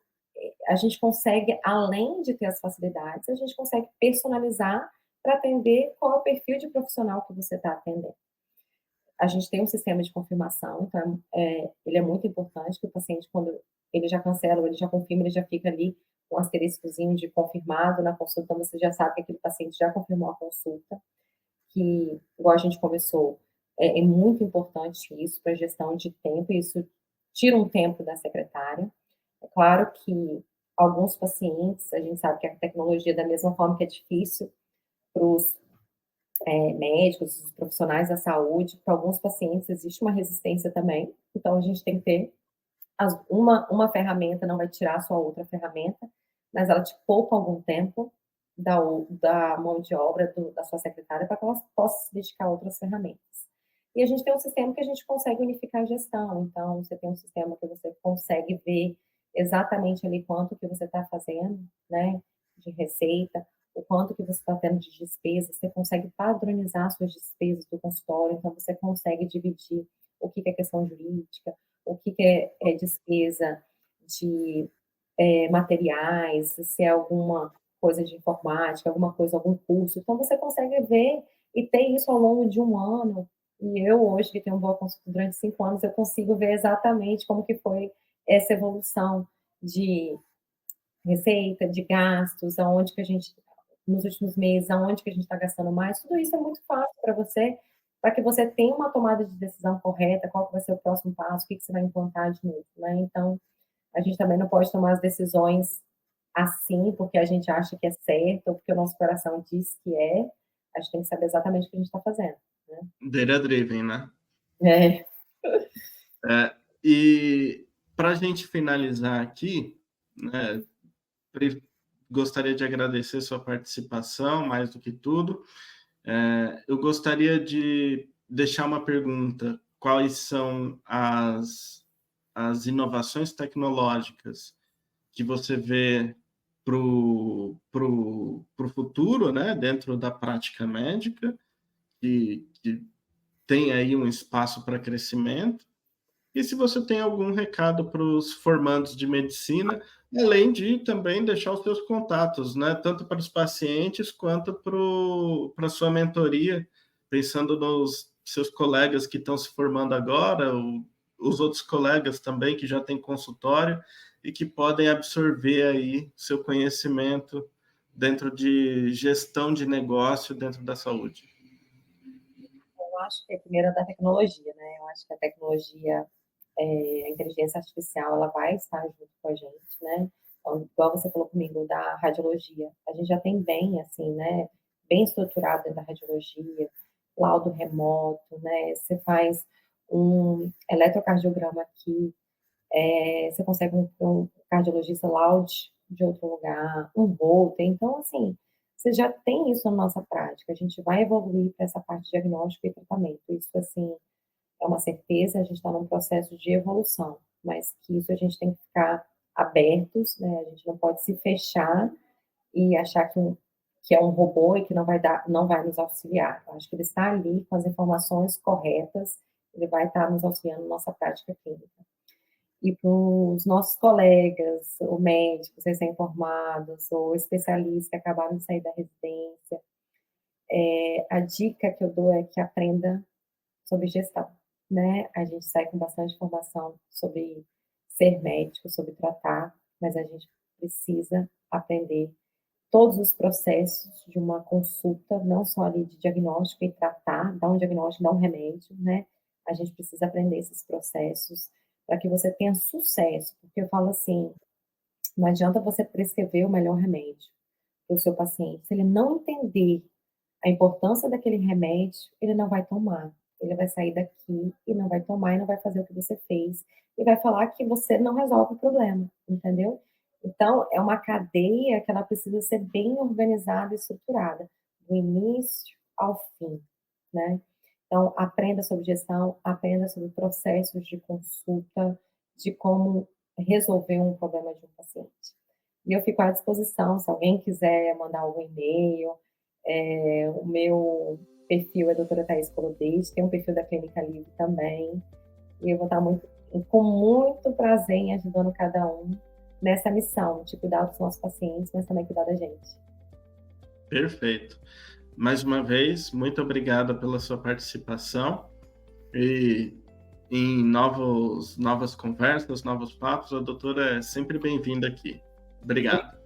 a gente consegue, além de ter as facilidades, a gente consegue personalizar para atender qual é o perfil de profissional que você está atendendo. A gente tem um sistema de confirmação, então ele é muito importante que o paciente, quando ele já cancela, ele já confirma, ele já fica ali com um asteriscozinho de confirmado na consulta, então você já sabe que aquele paciente já confirmou a consulta, que, igual a gente conversou, é muito importante isso para a gestão de tempo, e isso tira um tempo da secretária. É claro que alguns pacientes, a gente sabe que a tecnologia, da mesma forma que é difícil para os médicos, os profissionais da saúde, para alguns pacientes existe uma resistência também, então a gente tem que ter uma ferramenta, não vai tirar a sua outra ferramenta, mas ela te poupa algum tempo da mão de obra da sua secretária para que ela possa se dedicar a outras ferramentas. E a gente tem um sistema que a gente consegue unificar a gestão, então você tem um sistema que você consegue ver exatamente ali quanto que você está fazendo, né, de receita, o quanto que você está tendo de despesa, você consegue padronizar suas despesas do consultório, então você consegue dividir o que é questão jurídica, o que é despesa de materiais, se é alguma coisa de informática, alguma coisa, algum curso. Então, você consegue ver e ter isso ao longo de um ano. E eu, hoje, que tenho uma boa consulta durante 5 anos, eu consigo ver exatamente como que foi essa evolução de receita, de gastos, aonde que a gente, nos últimos meses, aonde que a gente está gastando mais. Tudo isso é muito fácil para você, para que você tenha uma tomada de decisão correta, qual que vai ser o próximo passo, o que você vai implantar de novo, né? Então, a gente também não pode tomar as decisões assim, porque a gente acha que é certo, ou porque o nosso coração diz que é. A gente tem que saber exatamente o que a gente está fazendo, né? Data driven, né? É. E para a gente finalizar aqui, né, gostaria de agradecer sua participação, mais do que tudo. Eu gostaria de deixar uma pergunta: quais são as inovações tecnológicas que você vê para o futuro, né, dentro da prática médica, que tem aí um espaço para crescimento? E se você tem algum recado para os formandos de medicina, além de também deixar os seus contatos, né? Tanto para os pacientes quanto para a sua mentoria, pensando nos seus colegas que estão se formando agora, os outros colegas também que já têm consultório e que podem absorver aí seu conhecimento dentro de gestão de negócio dentro da saúde. Eu acho que a primeira é da tecnologia, né? Eu acho que a tecnologia, a inteligência artificial, ela vai estar junto com a gente, né? Então, igual você falou comigo da radiologia, a gente já tem bem, assim, né? Bem estruturado dentro da radiologia, laudo remoto, né? Você faz um eletrocardiograma aqui, você consegue um cardiologista laude de outro lugar, um Holter. Então, assim, você já tem isso na nossa prática. A gente vai evoluir para essa parte de diagnóstico e tratamento. Isso, assim, é uma certeza, a gente está num processo de evolução, mas que isso a gente tem que ficar abertos, né? A gente não pode se fechar e achar que é um robô e que não vai nos auxiliar. Eu acho que ele está ali com as informações corretas, ele vai estar nos auxiliando na nossa prática clínica. E para os nossos colegas, ou médicos recém-formados, ou especialistas que acabaram de sair da residência, a dica que eu dou é que aprenda sobre gestão, né? A gente sai com bastante informação sobre ser médico, sobre tratar, mas a gente precisa aprender todos os processos de uma consulta, não só ali de diagnóstico e tratar, dar um diagnóstico, dar um remédio, né? A gente precisa aprender esses processos para que você tenha sucesso, porque eu falo assim, não adianta você prescrever o melhor remédio para o seu paciente, se ele não entender a importância daquele remédio, ele não vai tomar. Ele vai sair daqui e não vai tomar e não vai fazer o que você fez. E vai falar que você não resolve o problema, entendeu? Então, é uma cadeia que ela precisa ser bem organizada e estruturada, do início ao fim, né? Então, aprenda sobre gestão, aprenda sobre processos de consulta, de como resolver um problema de um paciente. E eu fico à disposição, se alguém quiser mandar algum e-mail, o meu perfil é doutora Thaís Colodete, tem um perfil da Clínica Livre também, e eu vou estar com muito prazer em ajudando cada um nessa missão de cuidar dos nossos pacientes, mas também cuidar da gente. Perfeito. Mais uma vez, muito obrigada pela sua participação e em novas conversas, novos papos, a doutora é sempre bem-vinda aqui. Obrigado.